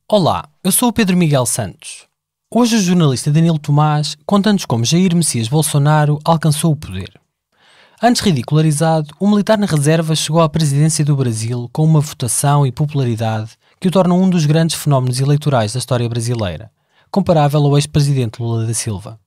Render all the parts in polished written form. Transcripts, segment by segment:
Olá, eu sou o Pedro Miguel Santos. Hoje o jornalista Danilo Tomás conta-nos como Jair Messias Bolsonaro alcançou o poder. Antes ridicularizado, o militar na reserva chegou à presidência do Brasil com uma votação e popularidade que o tornam um dos grandes fenómenos eleitorais da história brasileira, comparável ao ex-presidente Lula da Silva.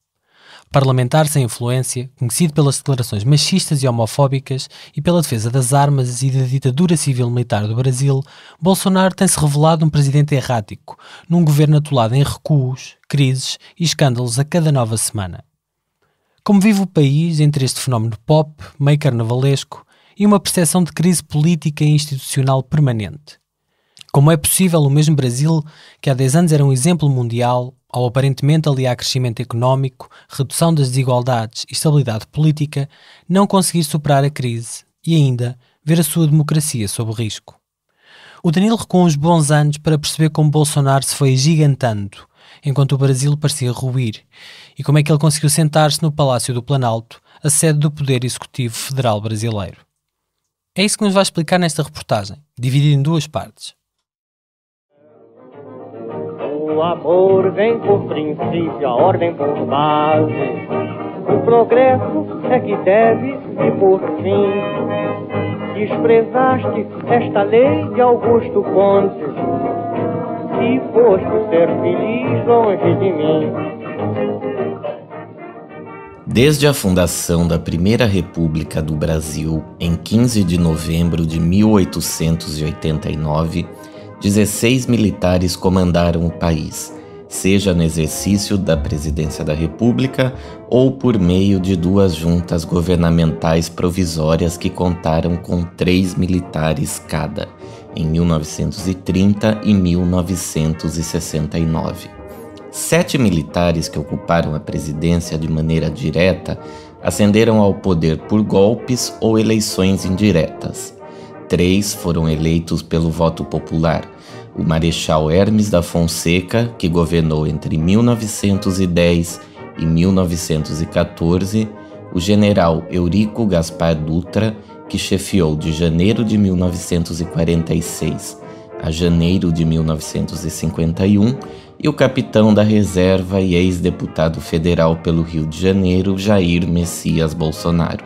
Parlamentar sem influência, conhecido pelas declarações machistas e homofóbicas e pela defesa das armas e da ditadura civil-militar do Brasil, Bolsonaro tem-se revelado um presidente errático, num governo atolado em recuos, crises e escândalos a cada nova semana. Como vive o país entre este fenómeno pop, meio carnavalesco, e uma percepção de crise política e institucional permanente? Como é possível o mesmo Brasil, que há 10 anos era um exemplo mundial, ao aparentemente aliar crescimento económico, redução das desigualdades e estabilidade política, não conseguir superar a crise e ainda ver a sua democracia sob risco? O Danilo recuou uns bons anos para perceber como Bolsonaro se foi agigantando, enquanto o Brasil parecia ruir, e como é que ele conseguiu sentar-se no Palácio do Planalto, a sede do Poder Executivo Federal Brasileiro. É isso que nos vai explicar nesta reportagem, dividida em duas partes. O amor vem por princípio, a ordem por base. O progresso é que deve e por fim. Desprezaste esta lei de Augusto Conte e foste ser feliz longe de mim. Desde a fundação da Primeira República do Brasil, em 15 de novembro de 1889, 16 militares comandaram o país, seja no exercício da presidência da República ou por meio de 2 juntas governamentais provisórias que contaram com 3 militares cada, em 1930 e 1969. 7 militares que ocuparam a presidência de maneira direta ascenderam ao poder por golpes ou eleições indiretas. 3 foram eleitos pelo voto popular: o Marechal Hermes da Fonseca, que governou entre 1910 e 1914, o General Eurico Gaspar Dutra, que chefiou de janeiro de 1946 a janeiro de 1951, e o capitão da reserva e ex-deputado federal pelo Rio de Janeiro, Jair Messias Bolsonaro,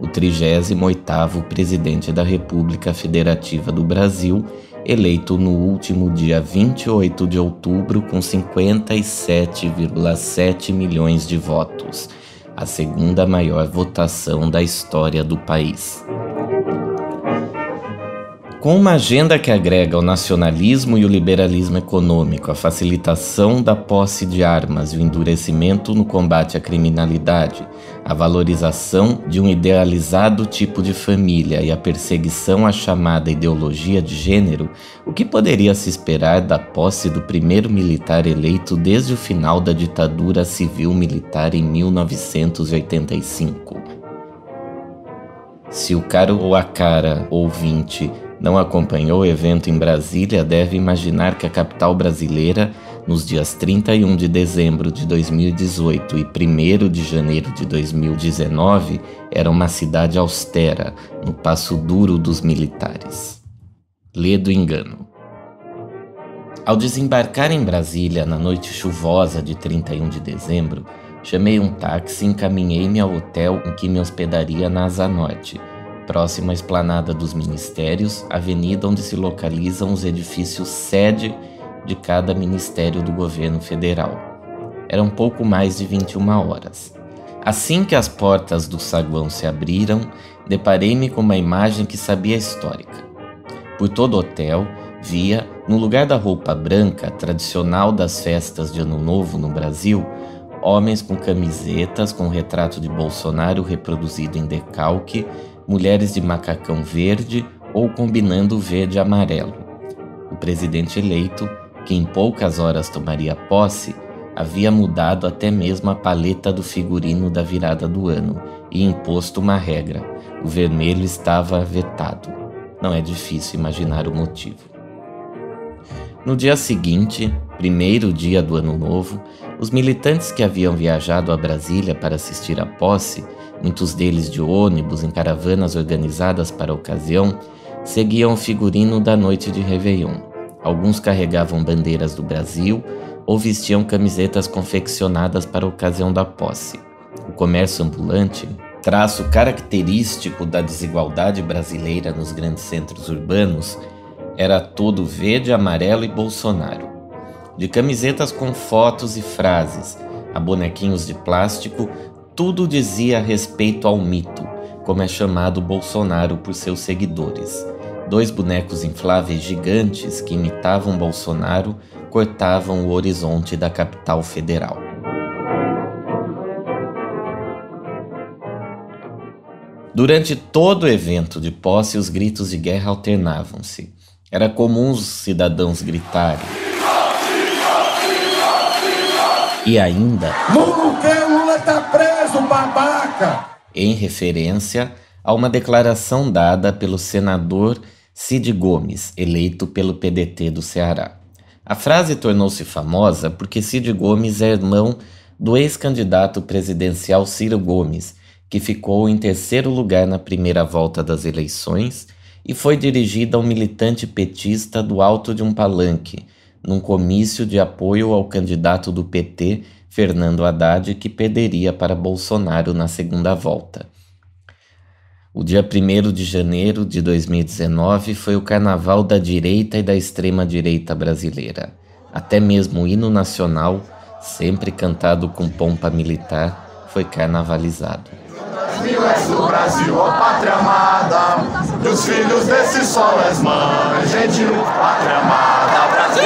o 38º presidente da República Federativa do Brasil, eleito no último dia 28 de outubro com 57,7 milhões de votos, a segunda maior votação da história do país. Com uma agenda que agrega o nacionalismo e o liberalismo econômico, a facilitação da posse de armas e o endurecimento no combate à criminalidade, a valorização de um idealizado tipo de família e a perseguição à chamada ideologia de gênero, o que poderia se esperar da posse do primeiro militar eleito desde o final da ditadura civil-militar em 1985? Se o caro ou a cara ouvinte não acompanhou o evento em Brasília, deve imaginar que a capital brasileira, nos dias 31 de dezembro de 2018 e 1º de janeiro de 2019, era uma cidade austera, no passo duro dos militares. Lê do engano. Ao desembarcar em Brasília na noite chuvosa de 31 de dezembro, chamei um táxi e encaminhei-me ao hotel em que me hospedaria na Asa Norte, próximo à esplanada dos ministérios, avenida onde se localizam os edifícios sede de cada ministério do governo federal. Eram pouco mais de 21 horas. Assim que as portas do saguão se abriram, deparei-me com uma imagem que sabia histórica. Por todo o hotel, via, no lugar da roupa branca, tradicional das festas de Ano Novo no Brasil, homens com camisetas com o retrato de Bolsonaro reproduzido em decalque, mulheres de macacão verde ou combinando verde e amarelo. O presidente eleito, que em poucas horas tomaria posse, havia mudado até mesmo a paleta do figurino da virada do ano e imposto uma regra: o vermelho estava vetado. Não é difícil imaginar o motivo. No dia seguinte, primeiro dia do Ano Novo, os militantes que haviam viajado a Brasília para assistir à posse, muitos deles de ônibus em caravanas organizadas para a ocasião, seguiam o figurino da noite de Réveillon. Alguns carregavam bandeiras do Brasil ou vestiam camisetas confeccionadas para a ocasião da posse. O comércio ambulante, traço característico da desigualdade brasileira nos grandes centros urbanos, era todo verde, amarelo e Bolsonaro. De camisetas com fotos e frases a bonequinhos de plástico, tudo dizia respeito ao mito, como é chamado Bolsonaro por seus seguidores. 2 bonecos infláveis gigantes que imitavam Bolsonaro cortavam o horizonte da capital federal. Durante todo o evento de posse, os gritos de guerra alternavam-se. Era comum os cidadãos gritarem. E ainda... Lula tá preso, babaca! Em referência a uma declaração dada pelo senador Cid Gomes, eleito pelo PDT do Ceará. A frase tornou-se famosa porque Cid Gomes é irmão do ex-candidato presidencial Ciro Gomes, que ficou em 3º lugar na primeira volta das eleições e foi dirigida ao militante petista do alto de um palanque, num comício de apoio ao candidato do PT, Fernando Haddad, que perderia para Bolsonaro na segunda volta. O dia 1º de janeiro de 2019 foi o carnaval da direita e da extrema-direita brasileira. Até mesmo o hino nacional, sempre cantado com pompa militar, foi carnavalizado. És do Brasil, ó pátria amada, dos filhos desse sol és mãe, gentil, pátria amada, Brasil!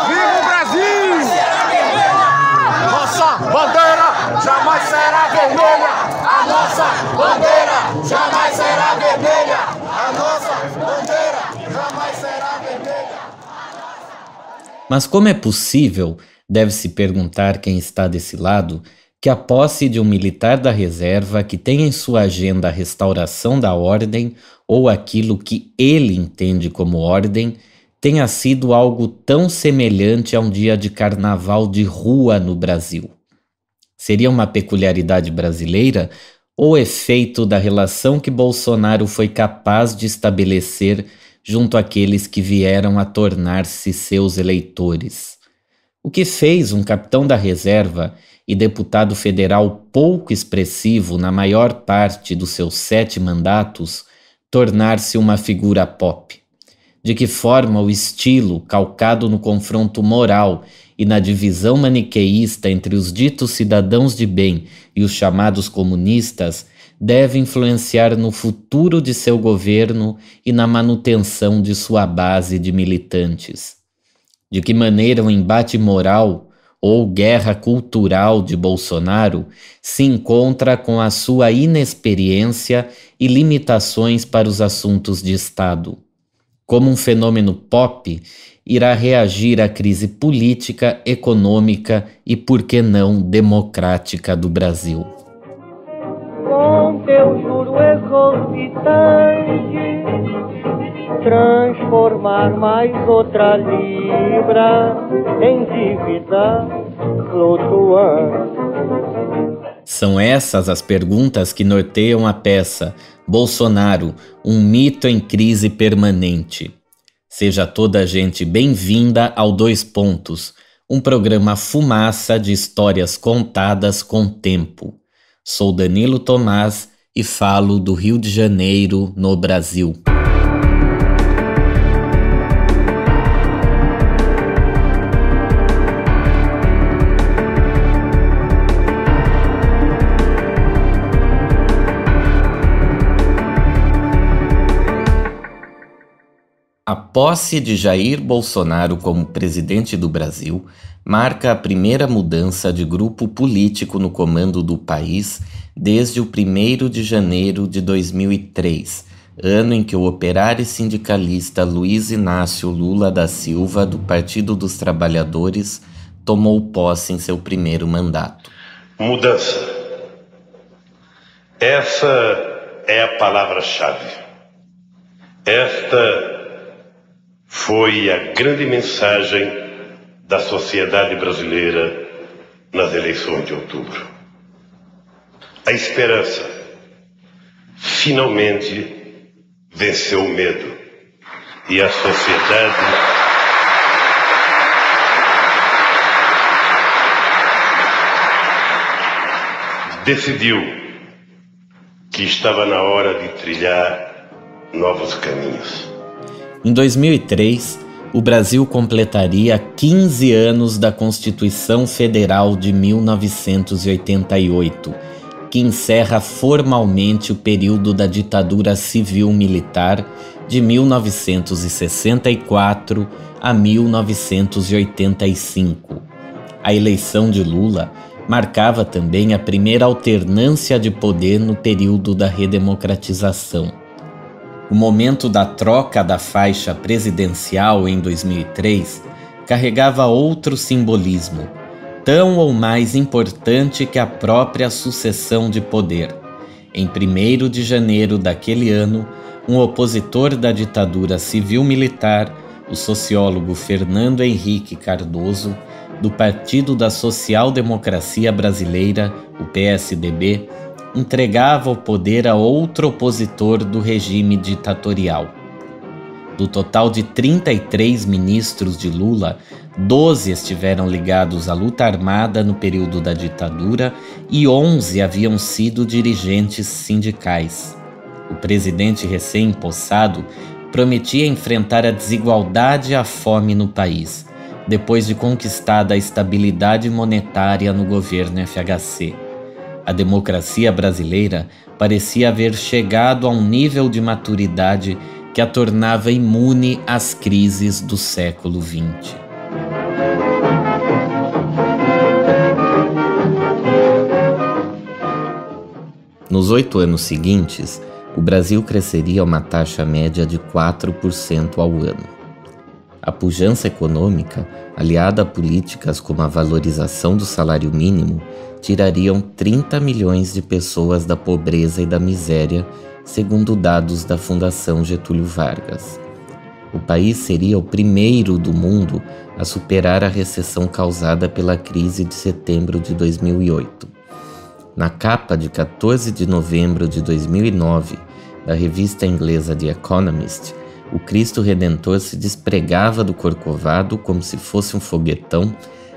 Viva o Brasil! Nossa bandeira jamais será vermelha! A nossa bandeira jamais será vermelha! A nossa bandeira jamais será vermelha! Mas como é possível, deve-se perguntar quem está desse lado, que a posse de um militar da reserva que tem em sua agenda a restauração da ordem ou aquilo que ele entende como ordem, tenha sido algo tão semelhante a um dia de carnaval de rua no Brasil? Seria uma peculiaridade brasileira ou efeito da relação que Bolsonaro foi capaz de estabelecer junto àqueles que vieram a tornar-se seus eleitores? O que fez um capitão da reserva e deputado federal pouco expressivo na maior parte dos seus 7 mandatos tornar-se uma figura pop? De que forma o estilo, calcado no confronto moral e na divisão maniqueísta entre os ditos cidadãos de bem e os chamados comunistas, deve influenciar no futuro de seu governo e na manutenção de sua base de militantes? De que maneira o embate moral ou guerra cultural de Bolsonaro se encontra com a sua inexperiência e limitações para os assuntos de Estado? Como um fenômeno pop, irá reagir à crise política, econômica e, por que não, democrática do Brasil? Com teu juro exorbitante, transformar mais outra libra em dívida flutuante. São essas as perguntas que norteiam a peça Bolsonaro, um mito em crise permanente. Seja toda a gente bem-vinda ao 2 Pontos, um programa fumaça de histórias contadas com tempo. Sou Danilo Tomás e falo do Rio de Janeiro, no Brasil. A posse de Jair Bolsonaro como presidente do Brasil marca a primeira mudança de grupo político no comando do país desde o 1º de janeiro de 2003, ano em que o operário e sindicalista Luiz Inácio Lula da Silva, do Partido dos Trabalhadores, tomou posse em seu primeiro mandato. Mudança. Essa é a palavra-chave. Esta foi a grande mensagem da sociedade brasileira nas eleições de outubro. A esperança finalmente venceu o medo e a sociedade decidiu que estava na hora de trilhar novos caminhos. Em 2003, o Brasil completaria 15 anos da Constituição Federal de 1988, que encerra formalmente o período da ditadura civil-militar de 1964 a 1985. A eleição de Lula marcava também a primeira alternância de poder no período da redemocratização. O momento da troca da faixa presidencial em 2003 carregava outro simbolismo, tão ou mais importante que a própria sucessão de poder. Em 1º de janeiro daquele ano, um opositor da ditadura civil-militar, o sociólogo Fernando Henrique Cardoso, do Partido da Social-Democracia Brasileira, o PSDB, entregava o poder a outro opositor do regime ditatorial. Do total de 33 ministros de Lula, 12 estiveram ligados à luta armada no período da ditadura e 11 haviam sido dirigentes sindicais. O presidente recém-empossado prometia enfrentar a desigualdade e a fome no país, depois de conquistada a estabilidade monetária no governo FHC. A democracia brasileira parecia haver chegado a um nível de maturidade que a tornava imune às crises do século XX. Nos 8 anos seguintes, o Brasil cresceria a uma taxa média de 4% ao ano. A pujança econômica, aliada a políticas como a valorização do salário mínimo, tirariam 30 milhões de pessoas da pobreza e da miséria, segundo dados da Fundação Getúlio Vargas. O país seria o primeiro do mundo a superar a recessão causada pela crise de setembro de 2008. Na capa de 14 de novembro de 2009, da revista inglesa The Economist, o Cristo Redentor se despregava do Corcovado como se fosse um foguetão,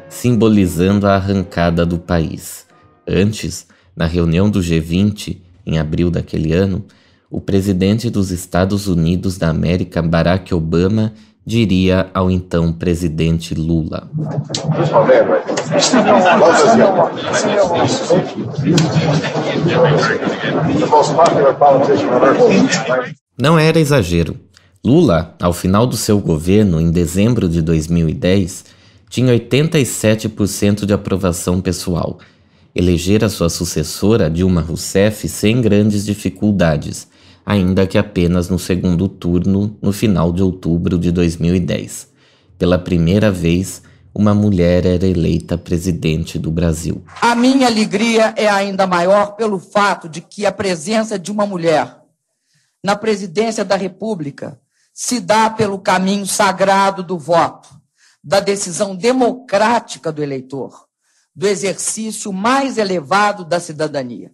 simbolizando a arrancada do país. Antes, na reunião do G20, em abril daquele ano, o presidente dos Estados Unidos da América, Barack Obama, diria ao então presidente Lula: Não era exagero. Lula, ao final do seu governo, em dezembro de 2010, tinha 87% de aprovação pessoal. Elegera sua sucessora, Dilma Rousseff, sem grandes dificuldades, ainda que apenas no segundo turno, no final de outubro de 2010. Pela primeira vez, uma mulher era eleita presidente do Brasil. A minha alegria é ainda maior pelo fato de que a presença de uma mulher na presidência da República se dá pelo caminho sagrado do voto, da decisão democrática do eleitor, do exercício mais elevado da cidadania.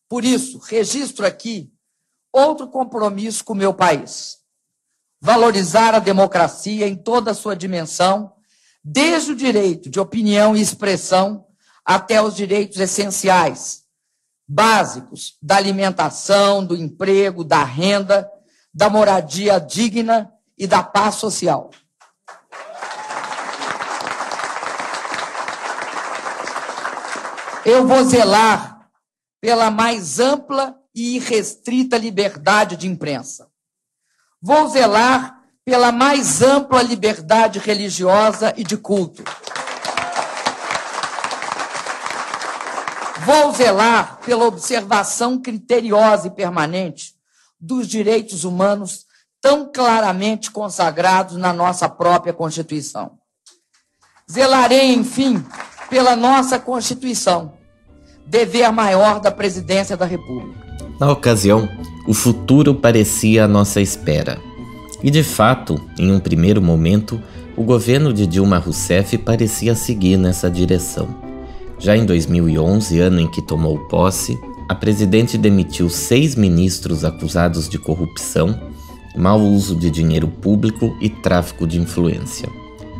Por isso, registro aqui outro compromisso com o meu país: valorizar a democracia em toda a sua dimensão, desde o direito de opinião e expressão até os direitos essenciais, básicos, da alimentação, do emprego, da renda, da moradia digna e da paz social. Eu vou zelar pela mais ampla e irrestrita liberdade de imprensa. Vou zelar pela mais ampla liberdade religiosa e de culto. Vou zelar pela observação criteriosa e permanente dos direitos humanos tão claramente consagrados na nossa própria Constituição. Zelarei, enfim, pela nossa Constituição, dever maior da Presidência da República. Na ocasião, o futuro parecia à nossa espera. E, de fato, em um primeiro momento, o governo de Dilma Rousseff parecia seguir nessa direção. Já em 2011, ano em que tomou posse, A presidente demitiu 6 ministros acusados de corrupção, mau uso de dinheiro público e tráfico de influência.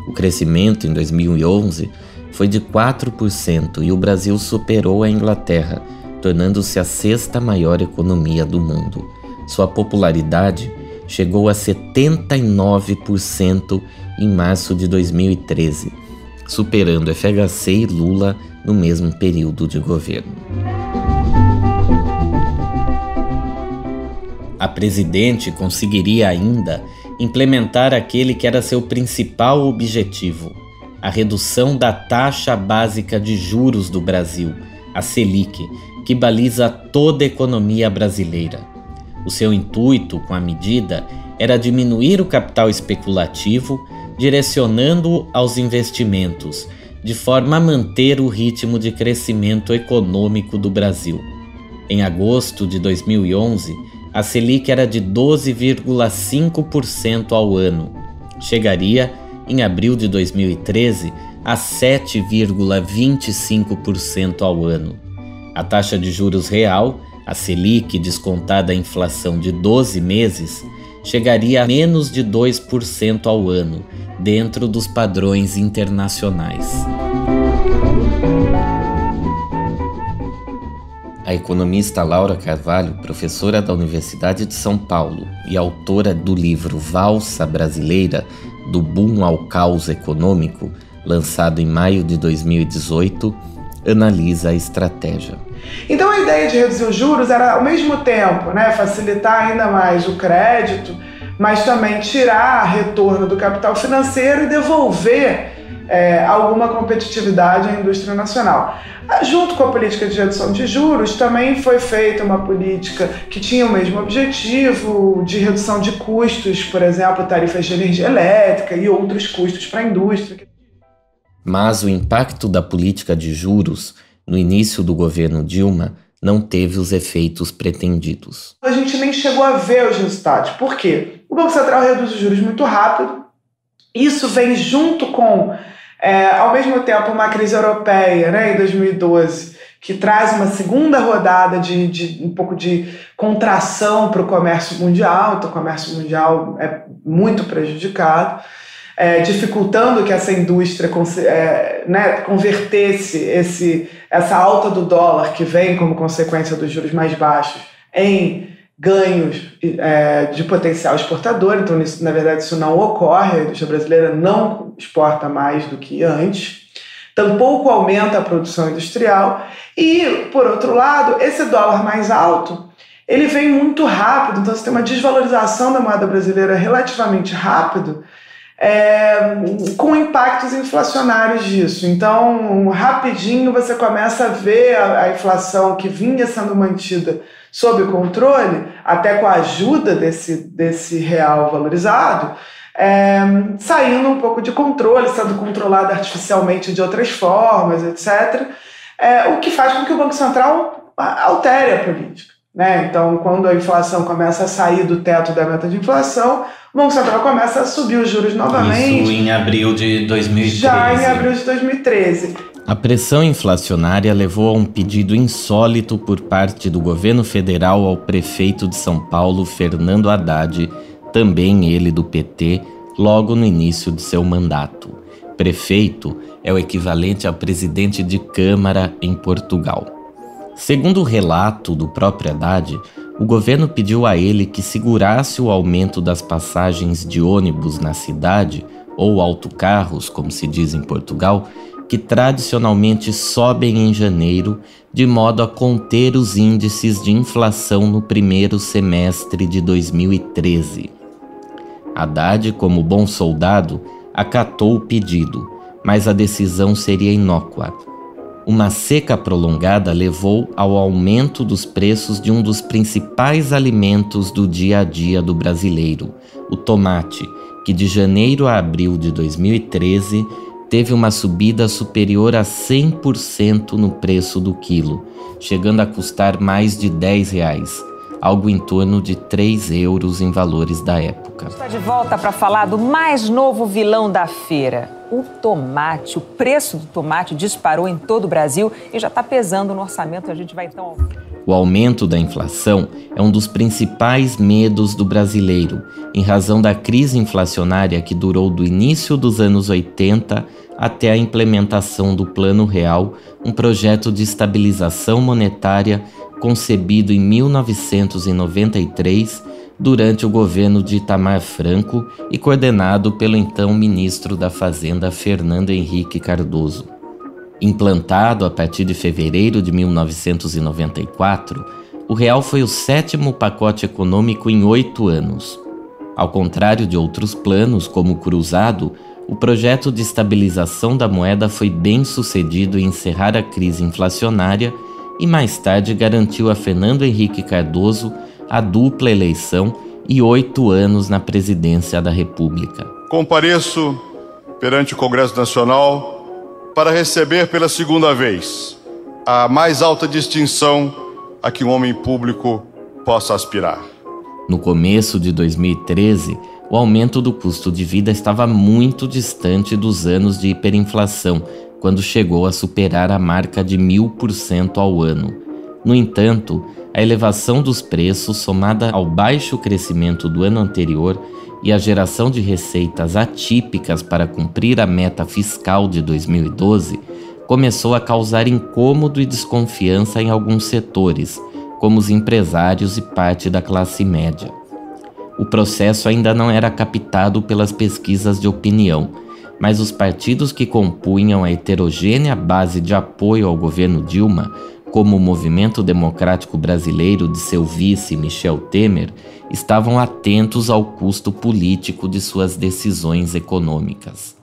O crescimento em 2011 foi de 4% e o Brasil superou a Inglaterra, tornando-se a 6ª maior economia do mundo. Sua popularidade chegou a 79% em março de 2013, superando FHC e Lula no mesmo período de governo. A presidente conseguiria ainda implementar aquele que era seu principal objetivo, a redução da taxa básica de juros do Brasil, a Selic, que baliza toda a economia brasileira. O seu intuito com a medida era diminuir o capital especulativo, direcionando-o aos investimentos, de forma a manter o ritmo de crescimento econômico do Brasil. Em agosto de 2011, a Selic era de 12,5% ao ano. Chegaria, em abril de 2013, a 7,25% ao ano. A taxa de juros real, a Selic descontada a inflação de 12 meses, chegaria a menos de 2% ao ano, dentro dos padrões internacionais. A economista Laura Carvalho, professora da Universidade de São Paulo e autora do livro Valsa Brasileira, do Boom ao Caos Econômico, lançado em maio de 2018, analisa a estratégia. Então a ideia de reduzir os juros era, ao mesmo tempo, facilitar ainda mais o crédito, mas também tirar retorno do capital financeiro e devolver alguma competitividade à indústria nacional. Junto com a política de redução de juros, também foi feita uma política que tinha o mesmo objetivo de redução de custos, por exemplo, tarifas de energia elétrica e outros custos para a indústria. Mas o impacto da política de juros no início do governo Dilma não teve os efeitos pretendidos. A gente nem chegou a ver os resultados. Por quê? O Banco Central reduz os juros muito rápido. Isso vem junto com, ao mesmo tempo, uma crise europeia, em 2012, que traz uma segunda rodada de um pouco de contração para o comércio mundial. Então, o comércio mundial é muito prejudicado. Dificultando que essa indústria convertesse essa alta do dólar que vem como consequência dos juros mais baixos em ganhos de potencial exportador. Então, na verdade, isso não ocorre. A indústria brasileira não exporta mais do que antes. Tampouco aumenta a produção industrial. E, por outro lado, esse dólar mais alto, ele vem muito rápido. Então, você tem uma desvalorização da moeda brasileira relativamente rápido, com impactos inflacionários disso. Então, rapidinho você começa a ver a inflação que vinha sendo mantida sob controle, até com a ajuda desse real valorizado, saindo um pouco de controle, sendo controlada artificialmente de outras formas, etc. O que faz com que o Banco Central altere a política. Então, quando a inflação começa a sair do teto da meta de inflação, o Banco Central começa a subir os juros novamente. Isso em abril de 2013. Já em abril de 2013. A pressão inflacionária levou a um pedido insólito por parte do governo federal ao prefeito de São Paulo, Fernando Haddad, também ele do PT, logo no início de seu mandato. Prefeito é o equivalente ao presidente de Câmara em Portugal. Segundo o relato do próprio Haddad, o governo pediu a ele que segurasse o aumento das passagens de ônibus na cidade, ou autocarros, como se diz em Portugal, que tradicionalmente sobem em janeiro, de modo a conter os índices de inflação no primeiro semestre de 2013. Haddad, como bom soldado, acatou o pedido, mas a decisão seria inócua. Uma seca prolongada levou ao aumento dos preços de um dos principais alimentos do dia a dia do brasileiro, o tomate, que de janeiro a abril de 2013 teve uma subida superior a 100% no preço do quilo, chegando a custar mais de R$10, algo em torno de 3 euros em valores da época. Está de volta para falar do mais novo vilão da feira, o tomate. O preço do tomate disparou em todo o Brasil e já está pesando no orçamento. A gente vai então... O aumento da inflação é um dos principais medos do brasileiro, em razão da crise inflacionária que durou do início dos anos 80 até a implementação do Plano Real, um projeto de estabilização monetária concebido em 1993 durante o governo de Itamar Franco e coordenado pelo então ministro da Fazenda Fernando Henrique Cardoso. Implantado a partir de fevereiro de 1994, o real foi o 7º pacote econômico em 8 anos. Ao contrário de outros planos, como o cruzado, o projeto de estabilização da moeda foi bem sucedido em encerrar a crise inflacionária e mais tarde garantiu a Fernando Henrique Cardoso a dupla eleição e 8 anos na presidência da República. Compareço perante o Congresso Nacional para receber pela segunda vez a mais alta distinção a que um homem público possa aspirar. No começo de 2013, o aumento do custo de vida estava muito distante dos anos de hiperinflação, quando chegou a superar a marca de 1000% ao ano. No entanto, a elevação dos preços, somada ao baixo crescimento do ano anterior e a geração de receitas atípicas para cumprir a meta fiscal de 2012, começou a causar incômodo e desconfiança em alguns setores, como os empresários e parte da classe média. O processo ainda não era captado pelas pesquisas de opinião, mas os partidos que compunham a heterogênea base de apoio ao governo Dilma, como o Movimento Democrático Brasileiro de seu vice Michel Temer, estavam atentos ao custo político de suas decisões econômicas.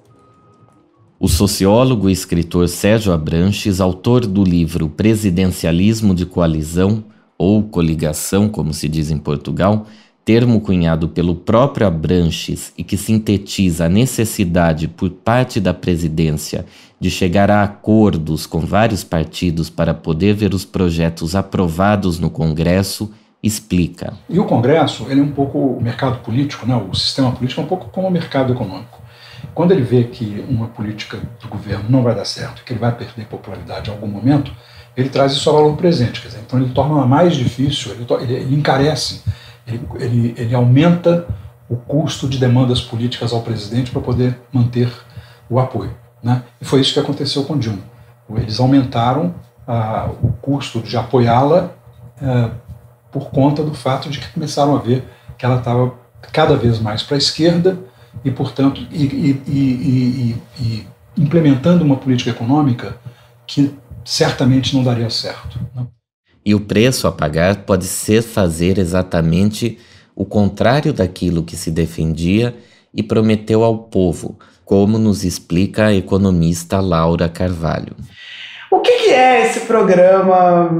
O sociólogo e escritor Sérgio Abranches, autor do livro Presidencialismo de Coalizão, ou Coligação, como se diz em Portugal, termo cunhado pelo próprio Abranches e que sintetiza a necessidade por parte da presidência de chegar a acordos com vários partidos para poder ver os projetos aprovados no Congresso, explica. E o Congresso, ele é um pouco o mercado político, né? O sistema político é um pouco como o mercado econômico. Quando ele vê que uma política do governo não vai dar certo, que ele vai perder popularidade em algum momento, ele traz isso ao valor presente. Quer dizer, então ele torna mais difícil, ele encarece, ele aumenta o custo de demandas políticas ao presidente para poder manter o apoio, né? E foi isso que aconteceu com Dilma. Eles aumentaram o custo de apoiá-la por conta do fato de que começaram a ver que ela estava cada vez mais para a esquerda e, portanto, implementando uma política econômica que certamente não daria certo, né? E o preço a pagar pode ser fazer exatamente o contrário daquilo que se defendia e prometeu ao povo, como nos explica a economista Laura Carvalho. O que é esse programa,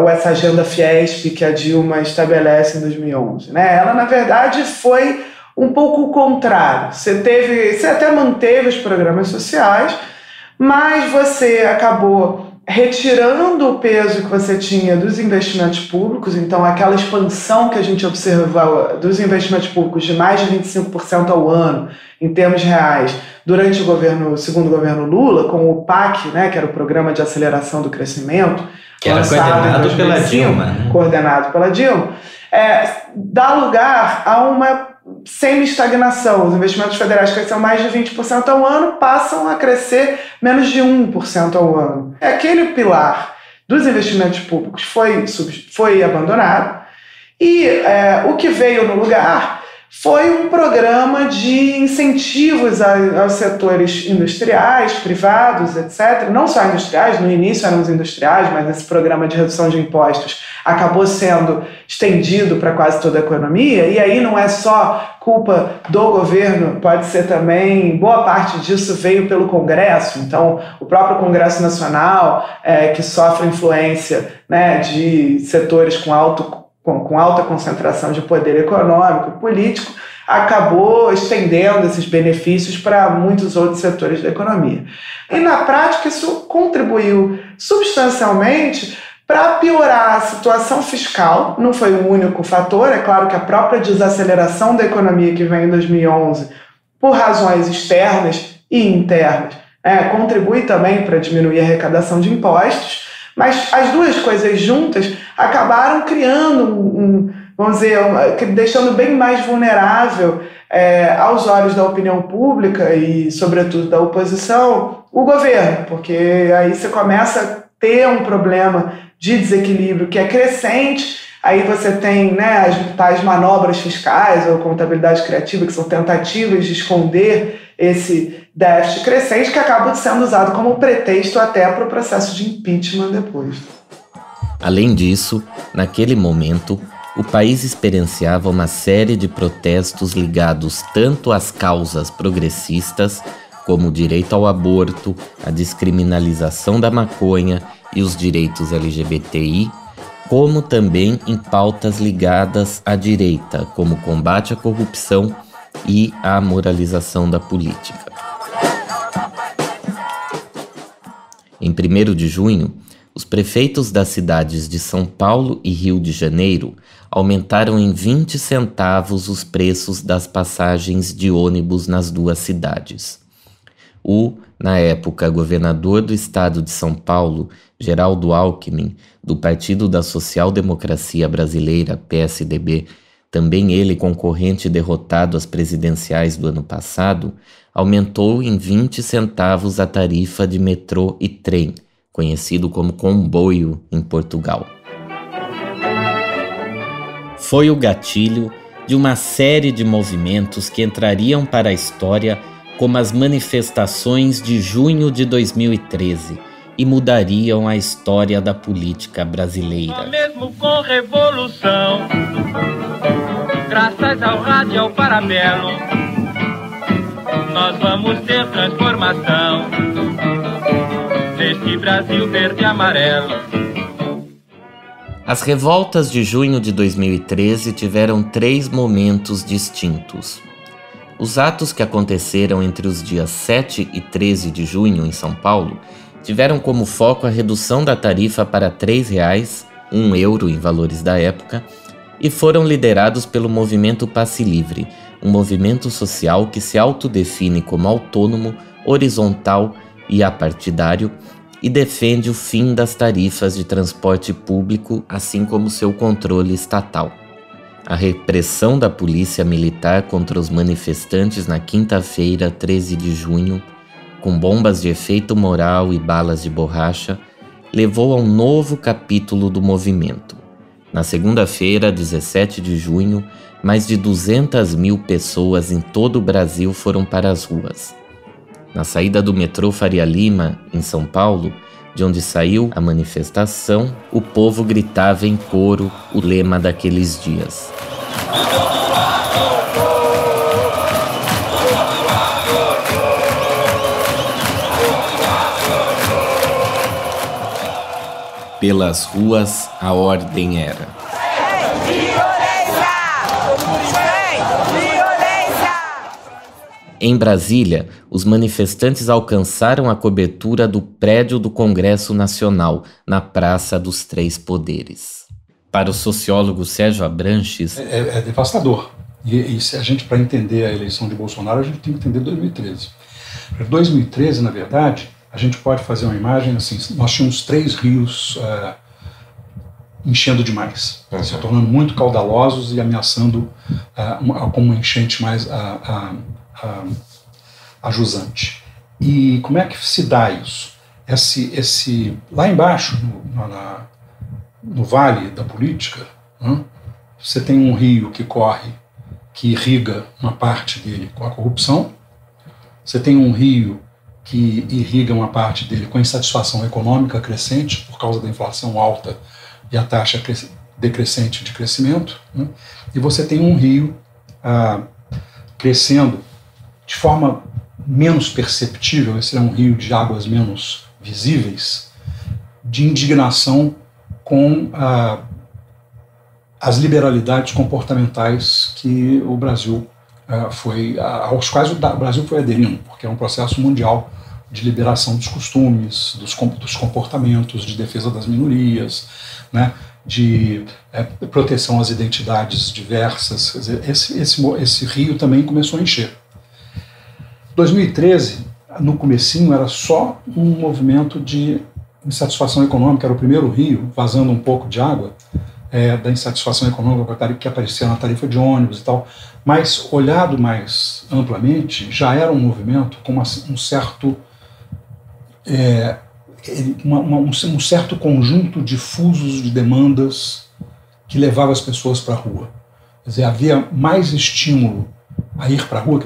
ou essa agenda Fiesp que a Dilma estabelece em 2011? Né? Ela, na verdade, foi um pouco o contrário. Você até manteve os programas sociais, mas você acabou retirando o peso que você tinha dos investimentos públicos, então aquela expansão que a gente observava dos investimentos públicos de mais de 25% ao ano, em termos reais, durante o segundo governo Lula, com o PAC, né, que era o Programa de Aceleração do Crescimento, que era coordenado pela Dilma, né? Coordenado pela Dilma, dá lugar a uma semi-estagnação. Os investimentos federais cresceram mais de 20% ao ano, passam a crescer menos de 1% ao ano. Aquele pilar dos investimentos públicos foi abandonado e o que veio no lugar foi um programa de incentivos aos setores industriais, privados, etc. Não só industriais, no início eram os industriais, mas esse programa de redução de impostos acabou sendo estendido para quase toda a economia, e aí não é só culpa do governo, pode ser também, boa parte disso veio pelo Congresso, então o próprio Congresso Nacional, que sofre influência, né, de setores com alta concentração de poder econômico e político, acabou estendendo esses benefícios para muitos outros setores da economia. E na prática isso contribuiu substancialmente para piorar a situação fiscal. Não foi o único fator, é claro que a própria desaceleração da economia que vem em 2011, por razões externas e internas, contribui também para diminuir a arrecadação de impostos, Mas as duas coisas juntas acabaram criando vamos dizer, deixando bem mais vulnerável aos olhos da opinião pública e, sobretudo, da oposição, o governo, porque aí você começa a ter um problema de desequilíbrio que é crescente. Aí você tem, né, as tais manobras fiscais ou contabilidade criativa, que são tentativas de esconder esse déficit crescente, que acabam sendo usado como pretexto até para o processo de impeachment depois. Além disso, naquele momento, o país experienciava uma série de protestos ligados tanto às causas progressistas, como o direito ao aborto, a descriminalização da maconha e os direitos LGBTI, como também em pautas ligadas à direita, como o combate à corrupção e a moralização da política. Em 1º de junho, os prefeitos das cidades de São Paulo e Rio de Janeiro aumentaram em 20 centavos os preços das passagens de ônibus nas duas cidades. Na época, governador do estado de São Paulo, Geraldo Alckmin, do Partido da Social Democracia Brasileira, PSDB, também ele concorrente derrotado às presidenciais do ano passado, aumentou em 20 centavos a tarifa de metrô e trem, conhecido como comboio em Portugal. Foi o gatilho de uma série de movimentos que entrariam para a história como as manifestações de junho de 2013 e mudariam a história da política brasileira. Mesmo com revolução, graças ao rádio e ao parabelo, nós vamos ter transformação neste Brasil verde e amarelo. As revoltas de junho de 2013 tiveram 3 momentos distintos. Os atos que aconteceram entre os dias 7 e 13 de junho em São Paulo tiveram como foco a redução da tarifa para R$ 3,00, €1 em valores da época, e foram liderados pelo movimento Passe Livre, um movimento social que se autodefine como autônomo, horizontal e apartidário e defende o fim das tarifas de transporte público, assim como seu controle estatal. A repressão da polícia militar contra os manifestantes na quinta-feira, 13 de junho, com bombas de efeito moral e balas de borracha, levou a um novo capítulo do movimento. Na segunda-feira, 17 de junho, mais de 200.000 pessoas em todo o Brasil foram para as ruas. Na saída do metrô Faria Lima, em São Paulo, de onde saiu a manifestação, o povo gritava em coro o lema daqueles dias. Pelas ruas, a ordem era: Em Brasília, os manifestantes alcançaram a cobertura do prédio do Congresso Nacional, na Praça dos Três Poderes. Para o sociólogo Sérgio Abranches... É devastador. E se a gente, para entender a eleição de Bolsonaro, a gente tem que entender 2013. Para 2013, na verdade, a gente pode fazer uma imagem assim: nós tínhamos 3 rios enchendo demais, se tornando muito caudalosos e ameaçando como uma enchente mais ajusante. E como é que se dá isso? Lá embaixo, no vale da política, você tem um rio que corre, que irriga uma parte dele com a corrupção, você tem um rio que irriga uma parte dele com a insatisfação econômica crescente por causa da inflação alta e a taxa decrescente de crescimento, e você tem um rio crescendo de forma menos perceptível, esse é um rio de águas menos visíveis, de indignação com as liberalidades comportamentais que o Brasil aos quais o Brasil foi aderindo, porque é um processo mundial de liberação dos costumes, dos comportamentos, de defesa das minorias, né, de proteção às identidades diversas. Quer dizer, esse rio também começou a encher. 2013, no comecinho, era só um movimento de insatisfação econômica, era o primeiro rio vazando um pouco de água, da insatisfação econômica que aparecia na tarifa de ônibus e tal, mas olhado mais amplamente, já era um movimento com um certo um certo conjunto difusos de demandas que levava as pessoas para a rua. Quer dizer, havia mais estímulo a ir para a rua.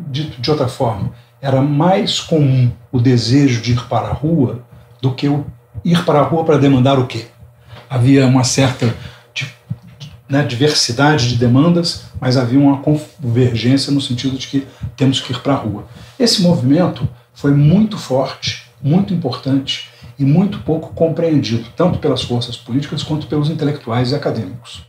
Dito de outra forma, era mais comum o desejo de ir para a rua do que o ir para a rua para demandar o quê? Havia uma certa diversidade de demandas, mas havia uma convergência no sentido de que temos que ir para a rua. Esse movimento foi muito forte, muito importante e muito pouco compreendido, tanto pelas forças políticas quanto pelos intelectuais e acadêmicos.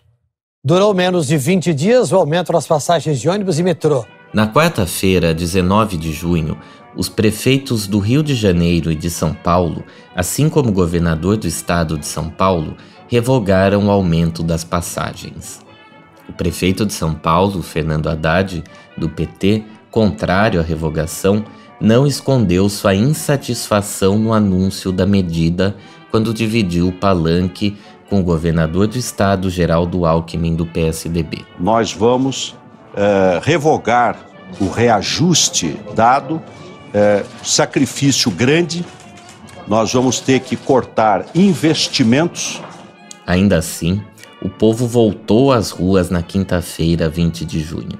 Durou menos de 20 dias o aumento das passagens de ônibus e metrô. Na quarta-feira, 19 de junho, os prefeitos do Rio de Janeiro e de São Paulo, assim como o governador do estado de São Paulo, revogaram o aumento das passagens. O prefeito de São Paulo, Fernando Haddad, do PT, contrário à revogação, não escondeu sua insatisfação no anúncio da medida quando dividiu o palanque com o governador do estado, Geraldo Alckmin, do PSDB. Nós vamos revogar o reajuste dado, sacrifício grande, nós vamos ter que cortar investimentos. Ainda assim, o povo voltou às ruas na quinta-feira, 20 de junho.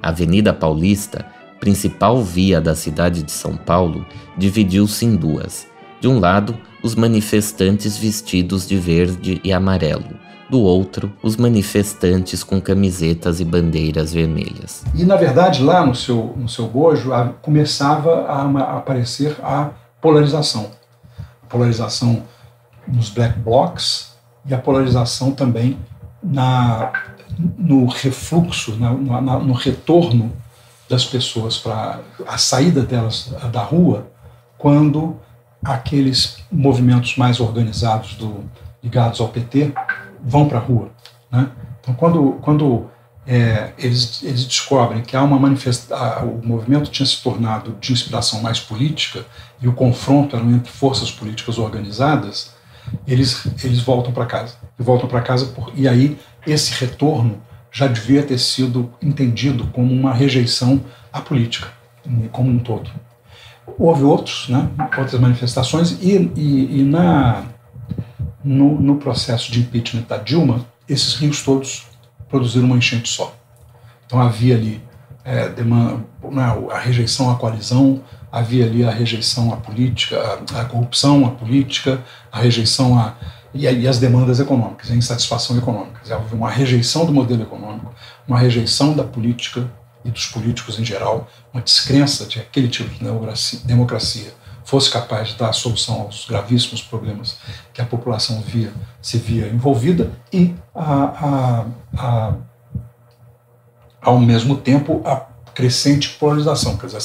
A Avenida Paulista, principal via da cidade de São Paulo, dividiu-se em duas. De um lado, os manifestantes vestidos de verde e amarelo. Do outro, os manifestantes com camisetas e bandeiras vermelhas. E, na verdade, lá no seu bojo, começava a aparecer a polarização. A polarização nos black blocs e a polarização também no refluxo, no retorno das pessoas para a saída delas da rua, quando aqueles movimentos mais organizados ligados ao PT vão para a rua, né? Então, quando eles descobrem que há uma o movimento tinha se tornado de inspiração mais política e o confronto era entre forças políticas organizadas, eles voltam para casa. E voltam para casa e aí esse retorno já devia ter sido entendido como uma rejeição à política, como um todo. Houve outras manifestações e no processo de impeachment da Dilma, esses rios todos produziram uma enchente só. Então havia ali a rejeição à coalizão, havia ali a rejeição à política, à corrupção, à política, a rejeição e as demandas econômicas, a insatisfação econômica. Houve uma rejeição do modelo econômico, uma rejeição da política e dos políticos em geral, uma descrença de que aquele tipo de democracia fosse capaz de dar solução aos gravíssimos problemas que a população se via envolvida e, ao mesmo tempo, a crescente polarização. Quer dizer,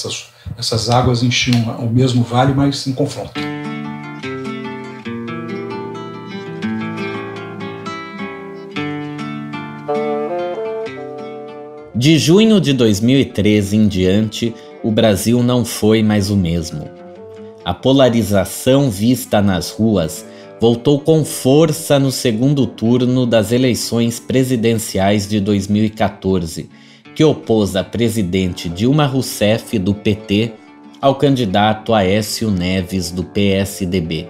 essas águas enchiam o mesmo vale, mas em confronto. De junho de 2013 em diante, o Brasil não foi mais o mesmo. A polarização vista nas ruas voltou com força no segundo turno das eleições presidenciais de 2014, que opôs a presidente Dilma Rousseff, do PT, ao candidato Aécio Neves, do PSDB.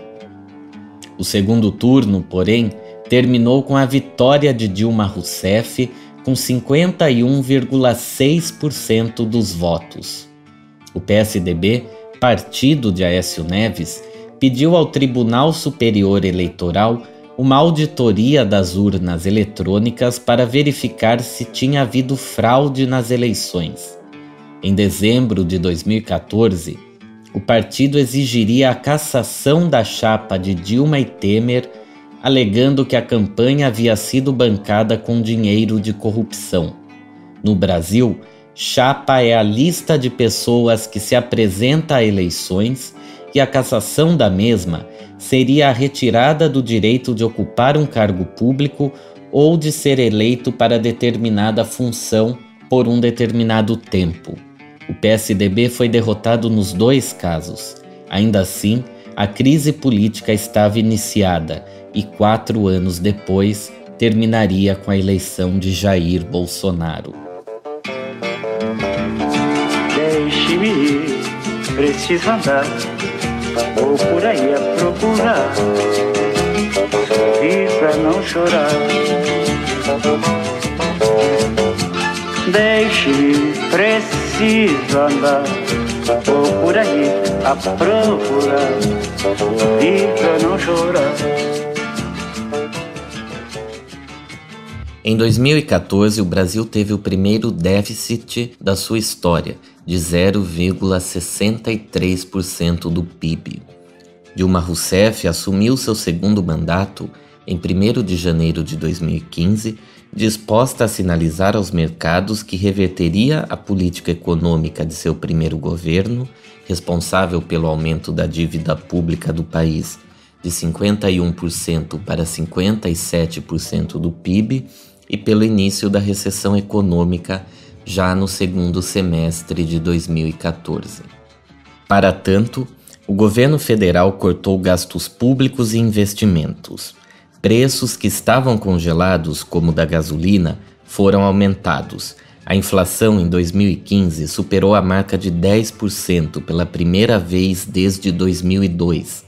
O segundo turno, porém, terminou com a vitória de Dilma Rousseff, com 51,6% dos votos. O PSDB, partido de Aécio Neves, pediu ao Tribunal Superior Eleitoral uma auditoria das urnas eletrônicas para verificar se tinha havido fraude nas eleições. Em dezembro de 2014, o partido exigiria a cassação da chapa de Dilma e Temer, alegando que a campanha havia sido bancada com dinheiro de corrupção. No Brasil, chapa é a lista de pessoas que se apresenta a eleições e a cassação da mesma seria a retirada do direito de ocupar um cargo público ou de ser eleito para determinada função por um determinado tempo. O PSDB foi derrotado nos dois casos. Ainda assim, a crise política estava iniciada e 4 anos depois terminaria com a eleição de Jair Bolsonaro. Deixe-me ir, preciso andar, vou por aí a procurar, vir pra não chorar. Deixe-me ir, preciso andar, vou por aí a procurar, vir pra não chorar. Em 2014, o Brasil teve o primeiro déficit da sua história, de 0,63% do PIB. Dilma Rousseff assumiu seu segundo mandato em 1º de janeiro de 2015, disposta a sinalizar aos mercados que reverteria a política econômica de seu primeiro governo, responsável pelo aumento da dívida pública do país de 51% para 57% do PIB, e pelo início da recessão econômica já no segundo semestre de 2014. Para tanto, o governo federal cortou gastos públicos e investimentos. Preços que estavam congelados, como o da gasolina, foram aumentados. A inflação em 2015 superou a marca de 10% pela primeira vez desde 2002.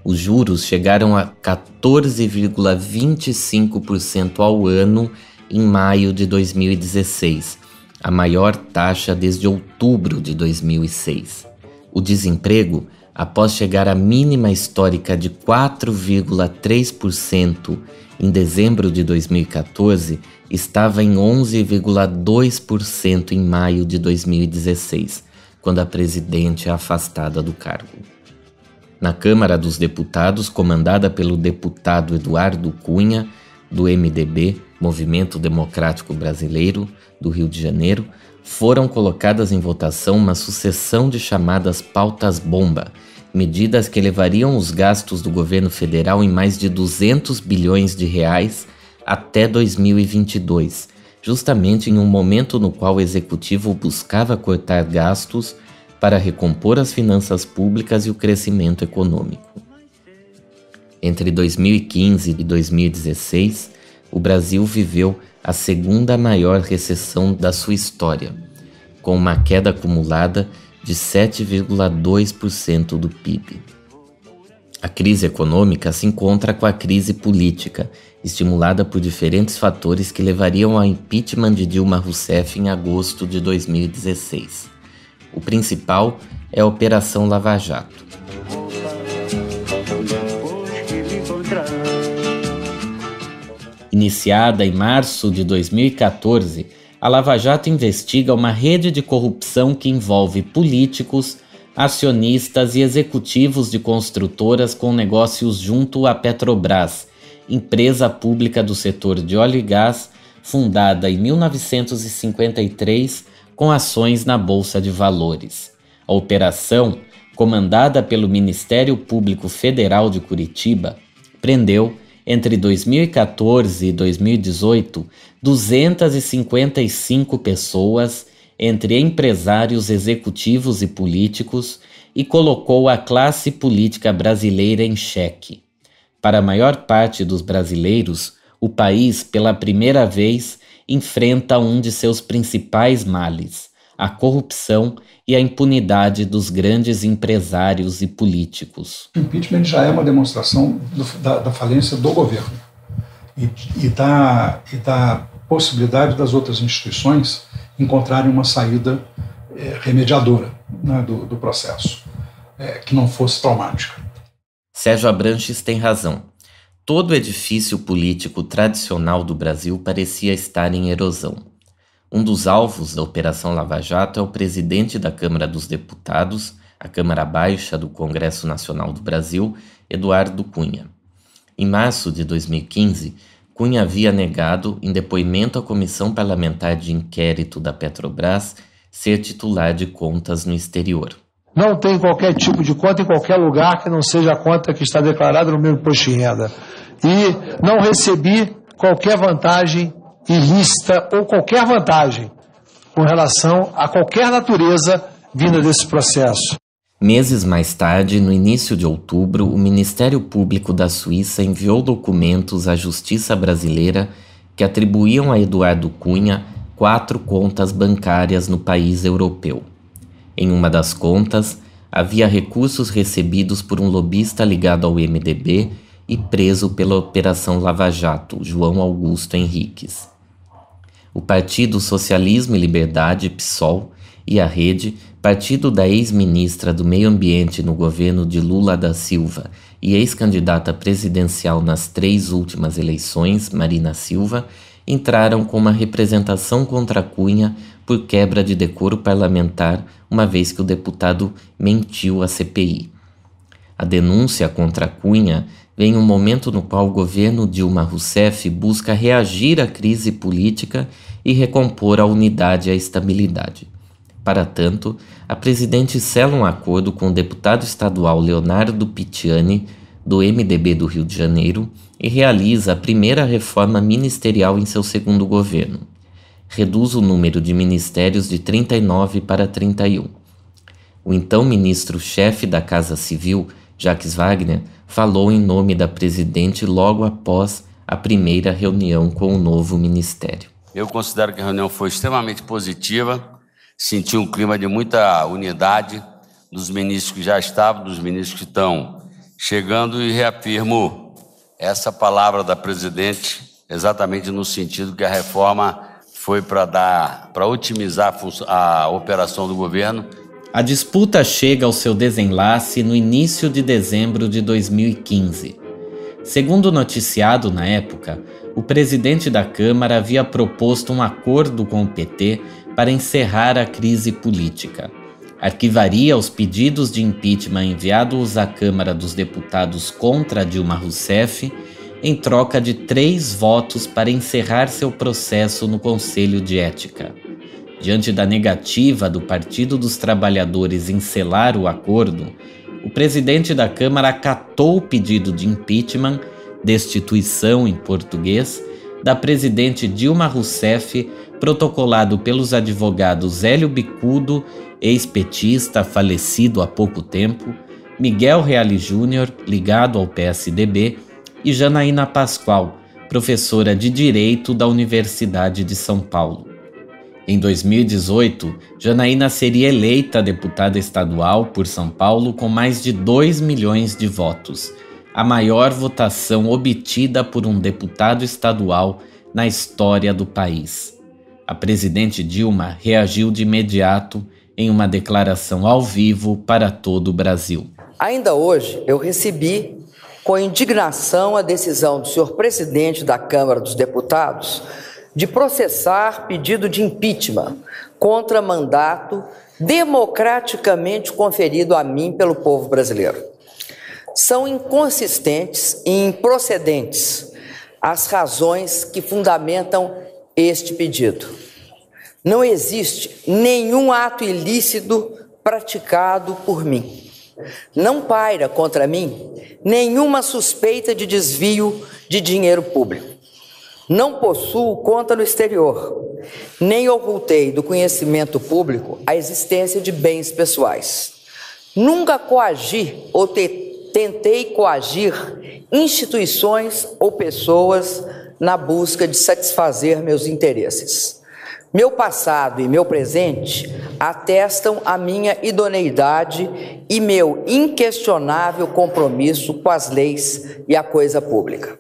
Os juros chegaram a 14,25% ao ano em maio de 2016, a maior taxa desde outubro de 2006. O desemprego, após chegar à mínima histórica de 4,3% em dezembro de 2014, estava em 11,2% em maio de 2016, quando a presidente é afastada do cargo. Na Câmara dos Deputados, comandada pelo deputado Eduardo Cunha, do MDB, Movimento Democrático Brasileiro, do Rio de Janeiro, foram colocadas em votação uma sucessão de chamadas pautas-bomba, medidas que elevariam os gastos do governo federal em mais de 200 bilhões de reais até 2022, justamente em um momento no qual o executivo buscava cortar gastos para recompor as finanças públicas e o crescimento econômico. Entre 2015 e 2016, o Brasil viveu a segunda maior recessão da sua história, com uma queda acumulada de 7,2% do PIB. A crise econômica se encontra com a crise política, estimulada por diferentes fatores que levariam ao impeachment de Dilma Rousseff em agosto de 2016. O principal é a Operação Lava Jato. Iniciada em março de 2014, a Lava Jato investiga uma rede de corrupção que envolve políticos, acionistas e executivos de construtoras com negócios junto à Petrobras, empresa pública do setor de óleo e gás, fundada em 1953 com ações na Bolsa de Valores. A operação, comandada pelo Ministério Público Federal de Curitiba, prendeu, entre 2014 e 2018, 255 pessoas, entre empresários, executivos e políticos, e colocou a classe política brasileira em xeque. Para a maior parte dos brasileiros, o país, pela primeira vez, enfrenta um de seus principais males, a corrupção e a impunidade dos grandes empresários e políticos. O impeachment já é uma demonstração da falência do governo e da possibilidade das outras instituições encontrarem uma saída remediadora, né, do processo, que não fosse traumática. Sérgio Abranches tem razão. Todo o edifício político tradicional do Brasil parecia estar em erosão. Um dos alvos da Operação Lava Jato é o presidente da Câmara dos Deputados, a Câmara Baixa do Congresso Nacional do Brasil, Eduardo Cunha. Em março de 2015, Cunha havia negado, em depoimento à Comissão Parlamentar de Inquérito da Petrobras, ser titular de contas no exterior. Não tem qualquer tipo de conta em qualquer lugar que não seja a conta que está declarada no meu imposto de renda. E não recebi qualquer vantagem ilícita ou qualquer vantagem com relação a qualquer natureza vinda desse processo. Meses mais tarde, no início de outubro, o Ministério Público da Suíça enviou documentos à justiça brasileira que atribuíam a Eduardo Cunha 4 contas bancárias no país europeu. Em uma das contas, havia recursos recebidos por um lobista ligado ao MDB e preso pela Operação Lava Jato, João Augusto Henriques. O Partido Socialismo e Liberdade, PSOL, e a Rede, partido da ex-ministra do Meio Ambiente no governo de Lula da Silva e ex-candidata presidencial nas 3 últimas eleições, Marina Silva, entraram com uma representação contra Cunha por quebra de decoro parlamentar, uma vez que o deputado mentiu à CPI. A denúncia contra Cunha vem em um momento no qual o governo Dilma Rousseff busca reagir à crise política e recompor a unidade e a estabilidade. Para tanto, a presidente sela um acordo com o deputado estadual Leonardo Pitiani, do MDB do Rio de Janeiro, e realiza a primeira reforma ministerial em seu segundo governo. Reduz o número de ministérios de 39 para 31. O então ministro-chefe da Casa Civil, Jacques Wagner, falou em nome da presidente logo após a primeira reunião com o novo ministério. Eu considero que a reunião foi extremamente positiva, senti um clima de muita unidade dos ministros que já estavam, dos ministros que estão chegando, e reafirmo essa palavra da presidente exatamente no sentido que a reforma foi para otimizar a operação do governo. A disputa chega ao seu desenlace no início de dezembro de 2015. Segundo noticiado na época, o presidente da Câmara havia proposto um acordo com o PT para encerrar a crise política. Arquivaria os pedidos de impeachment enviados à Câmara dos Deputados contra Dilma Rousseff em troca de 3 votos para encerrar seu processo no Conselho de Ética. Diante da negativa do Partido dos Trabalhadores em selar o acordo, o presidente da Câmara acatou o pedido de impeachment, destituição em português, da presidente Dilma Rousseff, protocolado pelos advogados Hélio Bicudo, ex-petista falecido há pouco tempo, Miguel Reale Júnior, ligado ao PSDB, e Janaína Pascoal, professora de Direito da Universidade de São Paulo. Em 2018, Janaína seria eleita deputada estadual por São Paulo com mais de 2 milhões de votos, a maior votação obtida por um deputado estadual na história do país. A presidente Dilma reagiu de imediato em uma declaração ao vivo para todo o Brasil. Ainda hoje, eu recebi com indignação a decisão do senhor presidente da Câmara dos Deputados de processar pedido de impeachment contra mandato democraticamente conferido a mim pelo povo brasileiro. São inconsistentes e improcedentes as razões que fundamentam este pedido. Não existe nenhum ato ilícito praticado por mim. Não paira contra mim nenhuma suspeita de desvio de dinheiro público. Não possuo conta no exterior, nem ocultei do conhecimento público a existência de bens pessoais. Nunca coagi ou tentei coagir instituições ou pessoas na busca de satisfazer meus interesses. Meu passado e meu presente atestam a minha idoneidade e meu inquestionável compromisso com as leis e a coisa pública.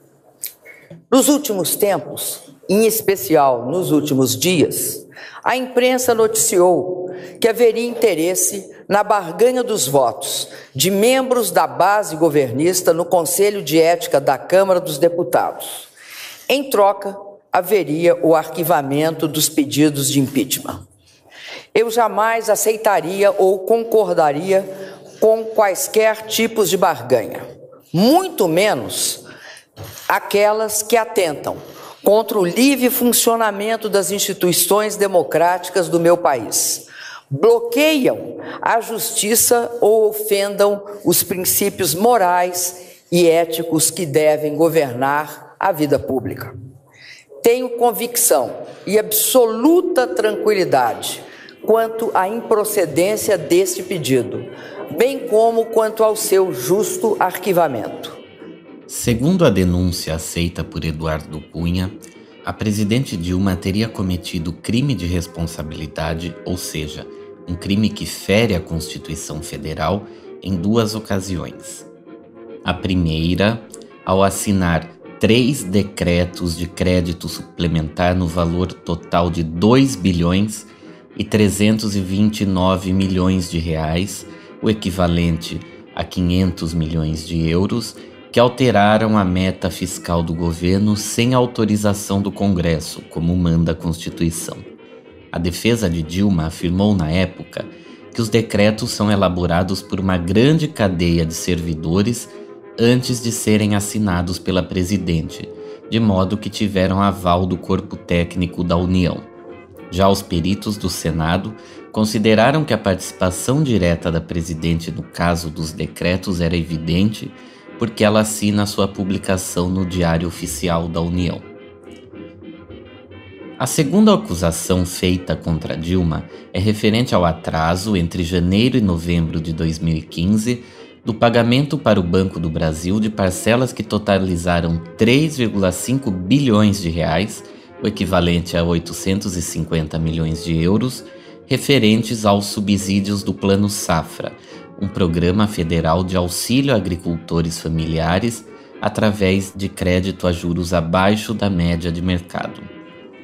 Nos últimos tempos, em especial nos últimos dias, a imprensa noticiou que haveria interesse na barganha dos votos de membros da base governista no Conselho de Ética da Câmara dos Deputados. Em troca, haveria o arquivamento dos pedidos de impeachment. Eu jamais aceitaria ou concordaria com quaisquer tipos de barganha, muito menos aquelas que atentam contra o livre funcionamento das instituições democráticas do meu país, bloqueiam a justiça ou ofendam os princípios morais e éticos que devem governar a vida pública. Tenho convicção e absoluta tranquilidade quanto à improcedência deste pedido, bem como quanto ao seu justo arquivamento. Segundo a denúncia aceita por Eduardo Cunha, a presidente Dilma teria cometido crime de responsabilidade, ou seja, um crime que fere a Constituição Federal em 2 ocasiões. A primeira, ao assinar 3 decretos de crédito suplementar no valor total de 2 bilhões e 329 milhões de reais, o equivalente a 500 milhões de euros, que alteraram a meta fiscal do governo sem autorização do Congresso, como manda a Constituição. A defesa de Dilma afirmou na época que os decretos são elaborados por uma grande cadeia de servidores antes de serem assinados pela presidente, de modo que tiveram aval do corpo técnico da União. Já os peritos do Senado consideraram que a participação direta da presidente no caso dos decretos era evidente porque ela assina sua publicação no Diário Oficial da União. A segunda acusação feita contra Dilma é referente ao atraso entre janeiro e novembro de 2015 do pagamento para o Banco do Brasil de parcelas que totalizaram 3,5 bilhões de reais, o equivalente a 850 milhões de euros, referentes aos subsídios do Plano Safra, um programa federal de auxílio a agricultores familiares através de crédito a juros abaixo da média de mercado.